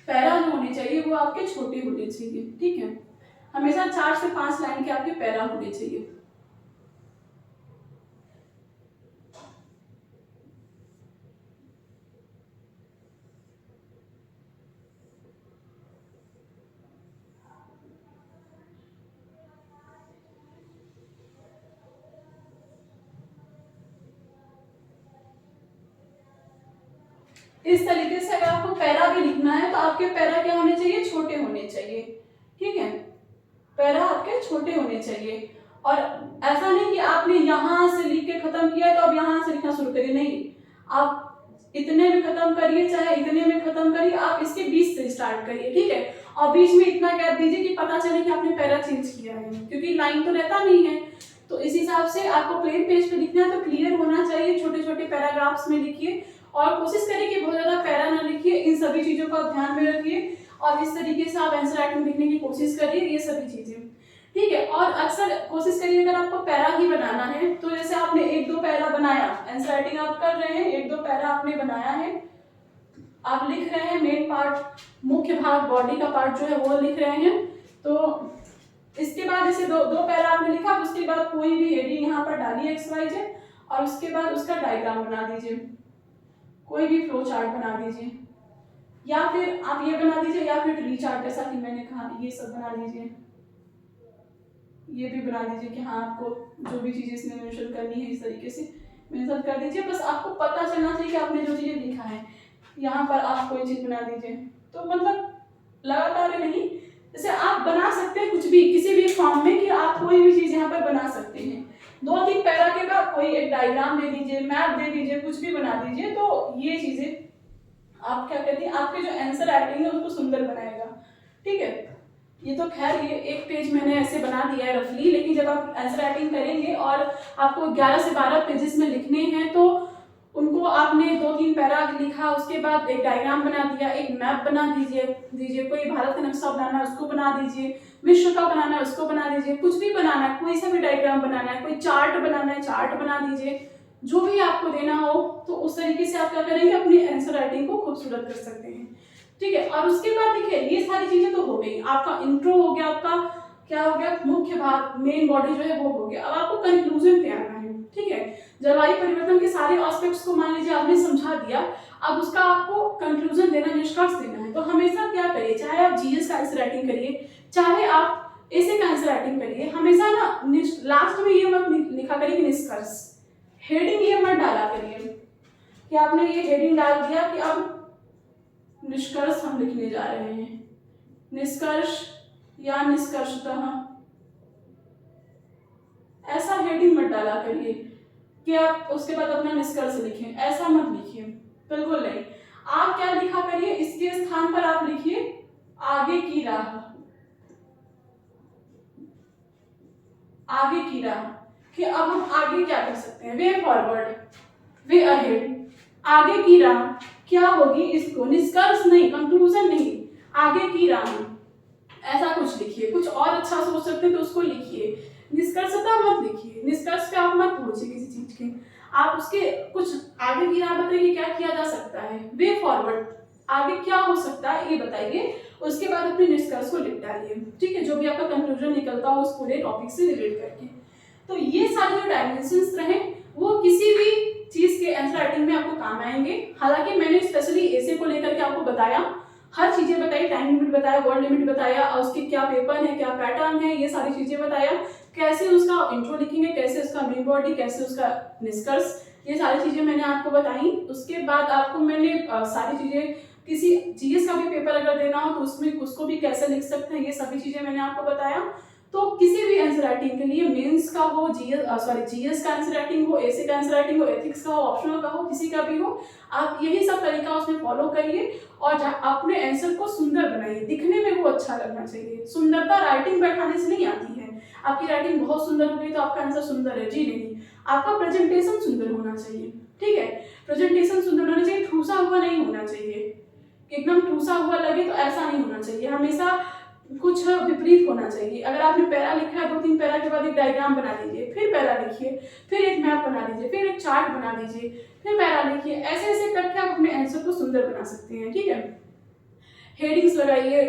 पैरा जो होने चाहिए वो आपके छोटे होने चाहिए। ठीक है, हमेशा 4 से 5 लाइन के आपके पैरा होने चाहिए। इस तरीके से अगर आपको पैरा भी लिखना है तो आपके पैरा क्या होने चाहिए, छोटे होने चाहिए। ठीक है, पैरा आपके छोटे होने चाहिए। और ऐसा नहीं कि आपने यहां से लिख के खत्म किया तो अब यहां से लिखना शुरू करिए, नहीं, आप इतने में खत्म करिए चाहे इतने में खत्म करिए, आप इसके बीच से स्टार्ट करिए। ठीक है, और बीच में इतना गैप दीजिए कि पता चले कि आपने पैरा चेंज किया है, क्योंकि लाइन तो रहता नहीं है। तो इस हिसाब से आपको प्लेन पेज पे लिखना है तो क्लियर होना चाहिए, छोटे छोटे पैराग्राफ्स में लिखिए और कोशिश करिए कि बहुत ज्यादा पैरा ना लिखिए। इन सभी चीजों को आप ध्यान में रखिए और इस तरीके से आप आंसर राइटिंग लिखने की कोशिश करिए, ये सभी चीजें। ठीक है, और अक्सर कोशिश करिए अगर आपको पैरा ही बनाना है तो जैसे आपने 1-2 पैरा बनाया, आंसर राइटिंग आप कर रहे हैं, 1-2 पैरा आपने बनाया है, आप लिख रहे हैं मेन पार्ट, मुख्य भाग, बॉडी का पार्ट जो है वो लिख रहे हैं, तो इसके बाद जैसे दो पैरा आपने लिखा, उसके बाद कोई भी हेडिंग यहाँ पर डालिए XYZ और उसके बाद उसका डायग्राम बना दीजिए, कोई भी फ्लो चार्ट बना दीजिए, या फिर आप ये बना दीजिए या फिर ट्री चार्ट जैसा कि मैंने कहा, ये सब बना दीजिए, ये भी बना दीजिए कि हाँ आपको जो भी चीजें इसमें मेंशन करनी है इस तरीके से मेंशन कर दीजिए। बस आपको पता चलना चाहिए कि आपने जो चीजें लिखा है, यहाँ पर आप कोई चीज बना दीजिए। तो मतलब लगातार नहीं, जैसे आप बना सकते हैं कुछ भी किसी भी फॉर्म में कि आप कोई भी चीज यहाँ पर बना सकते हैं। 2-3 पैरा के बाद कोई एक डायग्राम दे दीजिए, मैप दे दीजिए, कुछ भी बना दीजिए, तो ये चीजें आप क्या कहती हैं, आपके जो आंसर राइटिंग है उसको सुंदर बनाएगा। ठीक है, ये तो खैर ये एक पेज मैंने ऐसे बना दिया है रफली, लेकिन जब आप आंसर राइटिंग करेंगे और आपको 11 से 12 पेजेस में लिखने हैं तो उनको आपने 2-3 पैरा लिखा, उसके बाद एक डायग्राम बना दिया, एक मैप बना दीजिए, कोई भारत का नक्शा बनाना है उसको बना दीजिए, विश्व का बनाना है उसको बना दीजिए, कुछ भी बनाना है, कोई सा भी डायग्राम बनाना है, कोई चार्ट बनाना है चार्ट बना दीजिए, जो भी आपको देना हो। तो उस तरीके से आप क्या करेंगे, अपनी आंसर राइटिंग को खूबसूरत कर सकते हैं। ठीक है, और उसके बाद देखिए ये सारी चीजें तो हो गई, आपका इंट्रो हो गया, आपका क्या हो गया, मुख्य भाग, मेन बॉडी जो है वो हो गया। अब आपको कंक्लूजन पे आना है। ठीक है, जलवायु परिवर्तन के सारे एस्पेक्ट्स को मान लीजिए आपने समझा दिया, अब उसका आपको कंक्लूजन देना, निष्कर्ष देना है। तो हमेशा क्या करिए, चाहे आप जीएस का आंसर राइटिंग करिए, चाहे आप ऐसे का आंसर राइटिंग करिए, हमेशा ना लास्ट में ये मत लिखा करिए कि निष्कर्ष, हेडिंग ये मत डाला करिए कि आपने ये हेडिंग डाल दिया कि अब निष्कर्ष हम लिखने जा रहे हैं, निष्कर्ष या निष्कर्षतः, ऐसा हेडिंग मत डाला करिए कि आप उसके बाद अपना निष्कर्ष लिखें, ऐसा मत लिखिए, बिल्कुल नहीं। आप क्या लिखा करिए, इसके स्थान पर आप लिखिए आगे की राह, आगे की राह, कि अब हम आगे क्या कर सकते हैं, वे फॉरवर्ड, वे अहेड, आगे की राह क्या होगी, इसको निष्कर्ष नहीं, कंक्लूजन नहीं, आगे की राह, ऐसा कुछ लिखिए। कुछ और अच्छा सोच सकते हैं तो उसको लिखिए। निष्कर्षता मत लिखिए, निष्कर्ष पे आप मत पहुंचिए किसी चीज के, आप उसके कुछ आगे की राह बताइए, क्या किया जा सकता है, वे फॉरवर्ड, आगे क्या हो सकता है ये बताइए। उसके बाद अपने निष्कर्ष को लिख डालिए, ठीक है, जो भी आपका कंक्लूजन निकलता हो उस पूरे टॉपिक से रिलेट करके। तो ये सारे जो डायमेंशंस रहे वो किसी भी चीज के आंसर राइटिंग में आपको काम आएंगे। हालांकि मैंने स्पेशली ऐसे को लेकर के आपको बताया, हर चीजें बताई, टाइम लिमिट बताया, वर्ड लिमिट बताया, और उसके क्या पेपर है, क्या पैटर्न है, ये सारी चीजें बताया, कैसे उसका इंट्रो लिखेंगे, कैसे उसका मेन बॉडी, कैसे उसका निष्कर्ष, ये सारी चीजें मैंने आपको बताई। उसके बाद आपको मैंने सारी चीजें, किसी जीएस का भी पेपर अगर देना हो तो उसमें उसको भी कैसे लिख सकते हैं, ये सभी चीजें मैंने आपको बताया। तो किसी भी आंसर राइटिंग के लिए, मेंस का हो, जीएस का आंसर राइटिंग हो, एसे का आंसर राइटिंग हो, एथिक्स का हो, ऑप्शनल का हो, किसी का भी हो, आप यही सब तरीका उसमें फॉलो करिए और अपने आंसर को सुंदर बनाइए, दिखने में वो अच्छा लगना चाहिए। सुंदरता राइटिंग बैठाने से नहीं आती है। आपकी राइटिंग बहुत सुंदर होगी तो आपका आंसर सुंदर है, जी नहीं, आपका प्रेजेंटेशन सुंदर होना चाहिए, ठीक है, प्रेजेंटेशन सुंदर होना चाहिए, ठूसा हुआ नहीं होना चाहिए, एकदम ठूसा हुआ लगे तो ऐसा नहीं होना चाहिए, हमेशा कुछ विपरीत होना चाहिए। अगर आपने पैरा लिखा है, 2-3 पैरा के बाद एक डायग्राम बना दीजिए, फिर पैरा लिखिए, फिर एक मैप बना दीजिए, फिर एक चार्ट बना दीजिए, फिर पैरा लिखिए, ऐसे ऐसे करके आप अपने आंसर को सुंदर बना सकते हैं, ठीक है। हेडिंग्स लगाइए,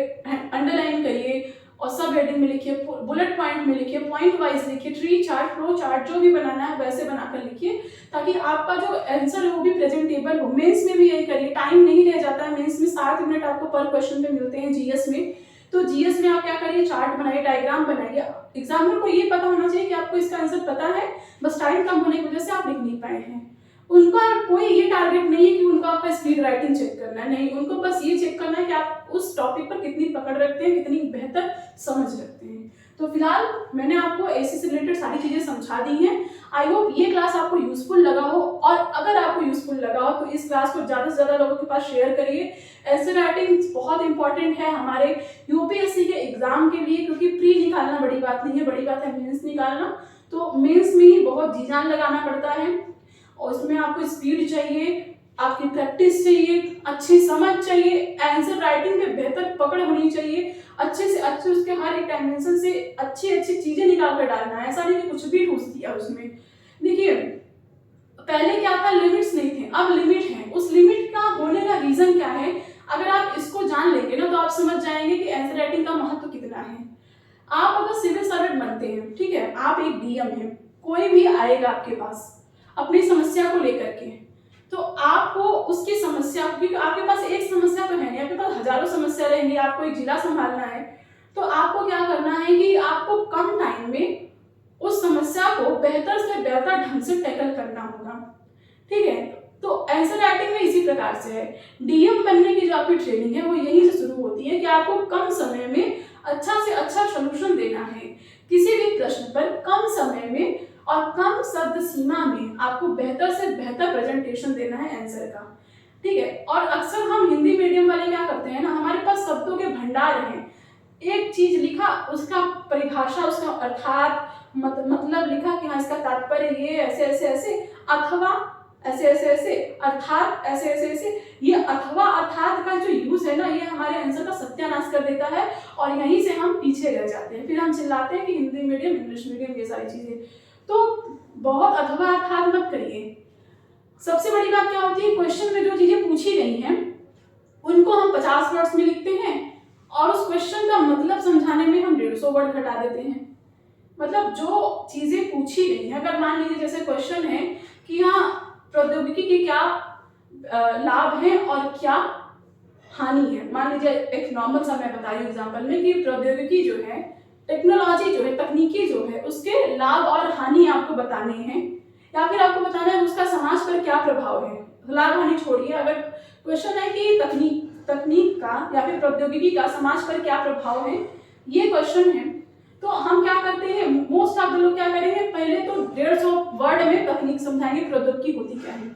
अंडरलाइन करिए और सब हेडिंग में लिखिए, बुलेट पॉइंट में लिखिए, पॉइंट वाइज लिखिए, ट्री चार्ट, फ्लो चार्ट, जो भी बनाना है वैसे बनाकर लिखिए, ताकि आपका जो आंसर है वो भी प्रेजेंटेबल हो। मेंस में भी यही करिए, टाइम नहीं रह जाता है, मेंस में 7 मिनट आपको पर क्वेश्चन पे मिलते हैं जीएस में, तो जीएस में आप क्या करिए, चार्ट बनाइए, डायग्राम बनाइए। एग्जामिनर को ये पता होना चाहिए कि आपको इसका आंसर पता है, बस टाइम कम होने की वजह से आप लिख नहीं पाए हैं। उनका कोई ये टारगेट नहीं है कि उनको आपका स्पीड राइटिंग चेक करना है, नहीं, उनको बस ये चेक करना है कि आप उस टॉपिक पर कितनी पकड़ रखते हैं, कितनी बेहतर समझ रखते हैं। तो फिलहाल मैंने आपको एसी से रिलेटेड सारी चीजें समझा दी हैं। आई होप ये क्लास आपको यूजफुल लगा हो, और अगर आपको यूजफुल लगा हो तो इस क्लास को ज्यादा से ज्यादा लोगों के पास शेयर करिए। आंसर राइटिंग बहुत इंपॉर्टेंट है हमारे यूपीएससी के एग्जाम के लिए, क्योंकि प्री निकालना बड़ी बात नहीं है, बड़ी बात है मेंस निकालना। तो मेंस में ही बहुत जी जान लगाना पड़ता है और उसमें आपको स्पीड चाहिए, आपकी प्रैक्टिस चाहिए, अच्छी समझ चाहिए, आंसर राइटिंग में बेहतर पकड़ होनी चाहिए, अच्छे से अच्छे उसके हर एक डायमेंशन से अच्छी अच्छी चीजें निकाल कर डालना है, ऐसा नहीं कि कुछ भी ठूस दिया उसमें। देखिए पहले क्या था, लिमिट्स नहीं थे, अब लिमिट है। उस लिमिट का होने का रीजन क्या है, अगर आप इसको जान लेंगे ना तो आप समझ जाएंगे कि आंसर राइटिंग का महत्व कितना है। आप अगर सिविल सर्वेंट बनते हैं, ठीक है, आप एक डीएम है, कोई भी आएगा आपके पास अपनी समस्या को लेकर के, तो आपको उसकी समस्या, क्योंकि आपके पास एक समस्या तो है नहीं, आपके पास हजारों समस्या रहेंगी, आपको एक जिला संभालना है, तो आपको क्या करना है कि आपको कम टाइम में उस समस्या को बेहतर से बेहतर ढंग से टैकल करना होगा, ठीक है। तो आंसर राइटिंग में इसी प्रकार से है, डीएम बनने की जो आपकी ट्रेनिंग है वो यहीं से शुरू होती है कि आपको कम समय में अच्छा से अच्छा सॉल्यूशन देना है, किसी भी प्रश्न पर कम समय में और कम शब्द सीमा में आपको बेहतर से बेहतर प्रेजेंटेशन देना है आंसर का, ठीक है। और अक्सर हम हिंदी मीडियम वाले क्या करते हैं ना, हमारे पास शब्दों के भंडार हैं, एक चीज लिखा, उसका परिभाषा, उसका अर्थात मतलब लिखा कि हाँ इसका तात्पर्य ये ऐसे ऐसे ऐसे, अथवा ऐसे ऐसे ऐसे, अर्थात ऐसे ऐसे ऐसे। ये अथवा अर्थात का जो यूज है ना, ये हमारे आंसर का सत्यानाश कर देता है और यहीं से हम पीछे रह जाते हैं, फिर हम चिल्लाते हैं कि हिंदी मीडियम, इंग्लिश मीडियम, ये सारी चीजें। तो बहुत अथवा अर्थात मत करिए। सबसे बड़ी बात क्या होती है, क्वेश्चन में जो चीजें पूछी गई हैं उनको हम 50 वर्ड्स में लिखते हैं और उस क्वेश्चन का मतलब समझाने में हम 150 वर्ड घटा देते हैं। मतलब जो चीजें पूछी गई हैं, अगर मान लीजिए जैसे क्वेश्चन है कि हाँ प्रौद्योगिकी के क्या लाभ हैं और क्या हानि है, मान लीजिए एक नॉर्मल सा मैं बता रही हूँ एग्जाम्पल में कि प्रौद्योगिकी जो है, टेक्नोलॉजी जो है, तकनीकी जो है, उसके लाभ और हानि आपको बताने हैं, या फिर आपको बताना है उसका समाज पर क्या प्रभाव है। लाभ हानि छोड़िए, अगर क्वेश्चन है कि तकनीक का या फिर प्रौद्योगिकी का समाज पर क्या प्रभाव है, ये क्वेश्चन है, तो हम क्या करते हैं, मोस्ट ऑफ द लोग क्या करेंगे, पहले तो 150 वर्ड में तकनीक समझाएंगे, प्रौद्योगिकी होती क्या है,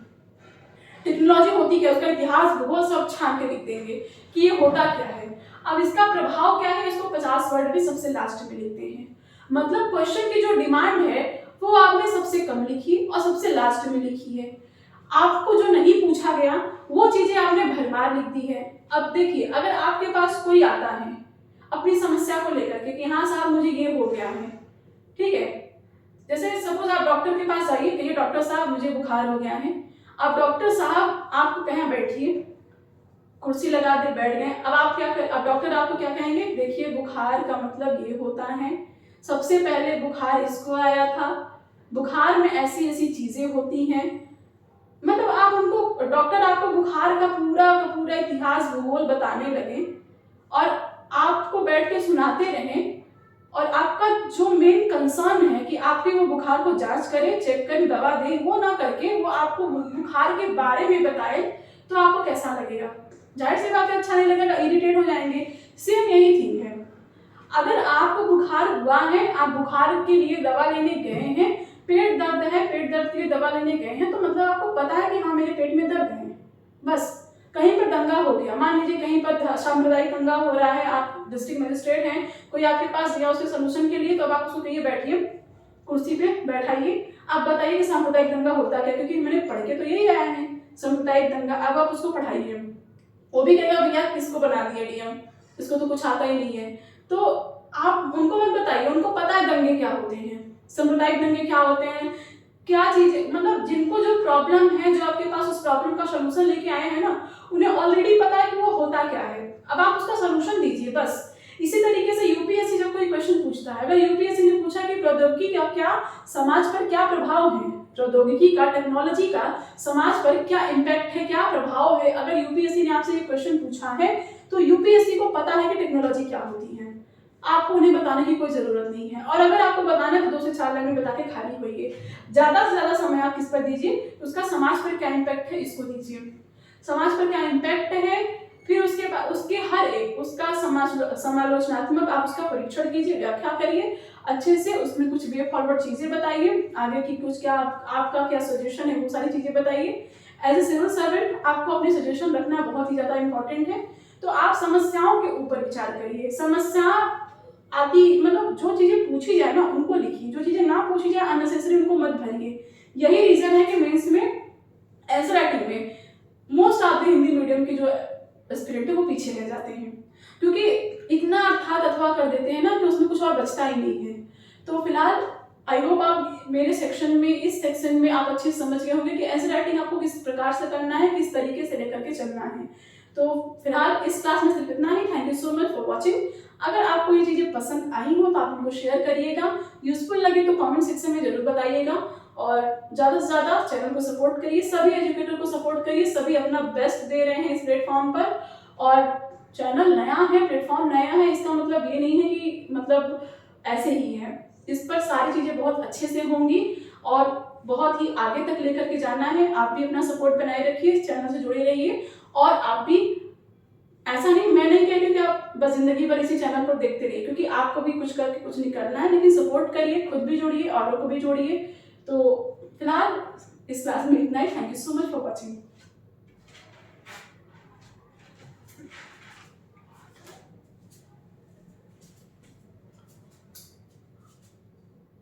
टेक्नोलॉजी होती क्या है, उसका इतिहास भूगोल सब छान के लिख देंगे कि ये होता क्या है, अब इसका प्रभाव क्या है, इसको 50 वर्ड में सबसे लास्ट में लिखते हैं। मतलब क्वेश्चन की जो डिमांड है वो आपने सबसे कम लिखी और सबसे लास्ट में लिखी है। आपको जो नहीं पूछा गया वो चीजें आपने भरमार लिख दी है। अब देखिए, अगर आपके पास कोई आता है अपनी समस्या को लेकर के कि हाँ साहब मुझे ये हो गया है, ठीक है, जैसे सपोज आप डॉक्टर के पास आइए, कहिए डॉक्टर साहब मुझे बुखार हो गया है। अब डॉक्टर साहब आपको कहें बैठिए, कुर्सी लगा दे, बैठ गए। अब आप क्या कर, अब डॉक्टर आपको क्या कहेंगे, देखिए बुखार का मतलब ये होता है, सबसे पहले बुखार इसको आया था, बुखार में ऐसी ऐसी चीजें होती हैं। मतलब आप उनको, डॉक्टर आपको बुखार का पूरा इतिहास भूगोल बताने लगे और आपको बैठ के सुनाते रहें, और आपका जो मेन कंसर्न है कि आपके वो बुखार को जांच करें, चेक करें, दवा दें, वो ना करके वो आपको बुखार के बारे में बताए, तो आपको कैसा लगेगा? जाहिर सी बात है अच्छा नहीं लगेगा, इरिटेट हो जाएंगे। सेम यही थिंग है, अगर आपको बुखार हुआ है, आप बुखार के लिए दवा लेने गए हैं, पेट दर्द है, पेट दर्द के लिए दवा लेने गए हैं, तो मतलब आपको पता है कि हाँ मेरे पेट में दर्द है। बस कहीं पर दंगा हो गया, मान लीजिए कहीं पर साम्प्रदायिक दंगा हो रहा है, आप डिस्ट्रिक्ट मजिस्ट्रेट हैं, कोई आपके पास गया उसके सोल्यूशन के लिए, तो अब आप उसको कहिए बैठिए, कुर्सी पे बैठाइए, आप बताइए कि साम्प्रदायिक दंगा होता क्या, क्योंकि मैंने पढ़ के तो यही आया है साम्प्रदायिक दंगा। अब आप उसको पढ़ाइए, वो भी कहेगा भैया किसको बना दिया डीएम, इसको तो कुछ आता ही नहीं है। तो आप उनको मत बताइए, उनको पता है दंगे क्या होते हैं, साम्प्रदायिक दंगे क्या होते हैं, क्या चीजें, मतलब जिनको जो प्रॉब्लम है, जो आपके पास उस प्रॉब्लम का सोल्यूशन लेके आए हैं ना, उन्हें ऑलरेडी पता है कि वो होता क्या है। अब आप उसका सोल्यूशन दीजिए बस। इसी तरीके से यूपीएससी जब कोई क्वेश्चन पूछता है, अगर यूपीएससी ने पूछा कि प्रौद्योगिकी का क्या समाज पर क्या प्रभाव है, प्रौद्योगिकी का, टेक्नोलॉजी का समाज पर क्या इम्पैक्ट है, क्या प्रभाव है, अगर यूपीएससी ने आपसे ये क्वेश्चन पूछा है, तो यूपीएससी को पता है कि टेक्नोलॉजी क्या होती है, आपको उन्हें बताने की कोई जरूरत नहीं है। और अगर आपको बताना है तो 2 से 4 लाइन में बता के खाली होइए। ज्यादा से ज्यादा समय आप किस पर दीजिए, उसका समाज पर क्या इम्पैक्ट है इसको दीजिए, समाज पर क्या इम्पैक्ट है, फिर उसके बाद उसके हर एक उसका समालोचनात्मक आप उसका परीक्षण कीजिए, व्याख्या करिए अच्छे से, उसमें कुछ वे फॉरवर्ड चीजें बताइए, आगे की कुछ क्या आपका क्या सजेशन है वो सारी चीजें बताइए। एज ए सिविल सर्वेंट आपको अपनी सजेशन रखना बहुत ही ज्यादा इंपॉर्टेंट है। तो आप समस्याओं के ऊपर विचार करिए, समस्या आती, मतलब जो चीजें पूछी जाए ना उनको लिखिए, जो चीजें ना पूछी जाए अननेसेसरी उनको मत भरिए। यही रीजन है कि मेंस में एंसर राइटिंग में most of the Hindi medium के जो एस्पिरेंट है वो पीछे रह जाते हैं, क्योंकि इतना अर्थात अथवा कर देते हैं ना कि उसमें कुछ और बचता ही नहीं है। तो फिलहाल आई होप आप मेरे सेक्शन में, इस सेक्शन में आप अच्छे से समझ गए होंगे कि एंसर राइटिंग आपको किस प्रकार से करना है, किस तरीके से लेकर के चलना है। तो फिलहाल इस क्लास में सिर्फ इतना ही। Thank you so much for watching. अगर आपको ये चीज़ें पसंद आई हो तो आप उनको शेयर करिएगा, यूजफुल लगे तो कमेंट सेक्शन में जरूर बताइएगा, और ज़्यादा से ज़्यादा चैनल को सपोर्ट करिए, सभी एजुकेटर को सपोर्ट करिए, सभी अपना बेस्ट दे रहे हैं इस प्लेटफॉर्म पर। और चैनल नया है, प्लेटफॉर्म नया है, इसका मतलब ये नहीं है कि मतलब ऐसे ही है, इस पर सारी चीज़ें बहुत अच्छे से होंगी और बहुत ही आगे तक लेकर के जाना है। आप भी अपना सपोर्ट बनाए रखिए, इस चैनल से जुड़े रहिए, और आप भी, ऐसा नहीं, मैं नहीं कहती कि आप बस जिंदगी भर इसी चैनल पर देखते रहिए, क्योंकि आपको भी कुछ करके कुछ नहीं करना है, लेकिन सपोर्ट करिए, खुद भी जोड़िए, औरों को भी जोड़िए। तो फिलहाल इस क्लास में इतना ही। Thank you so much for watching.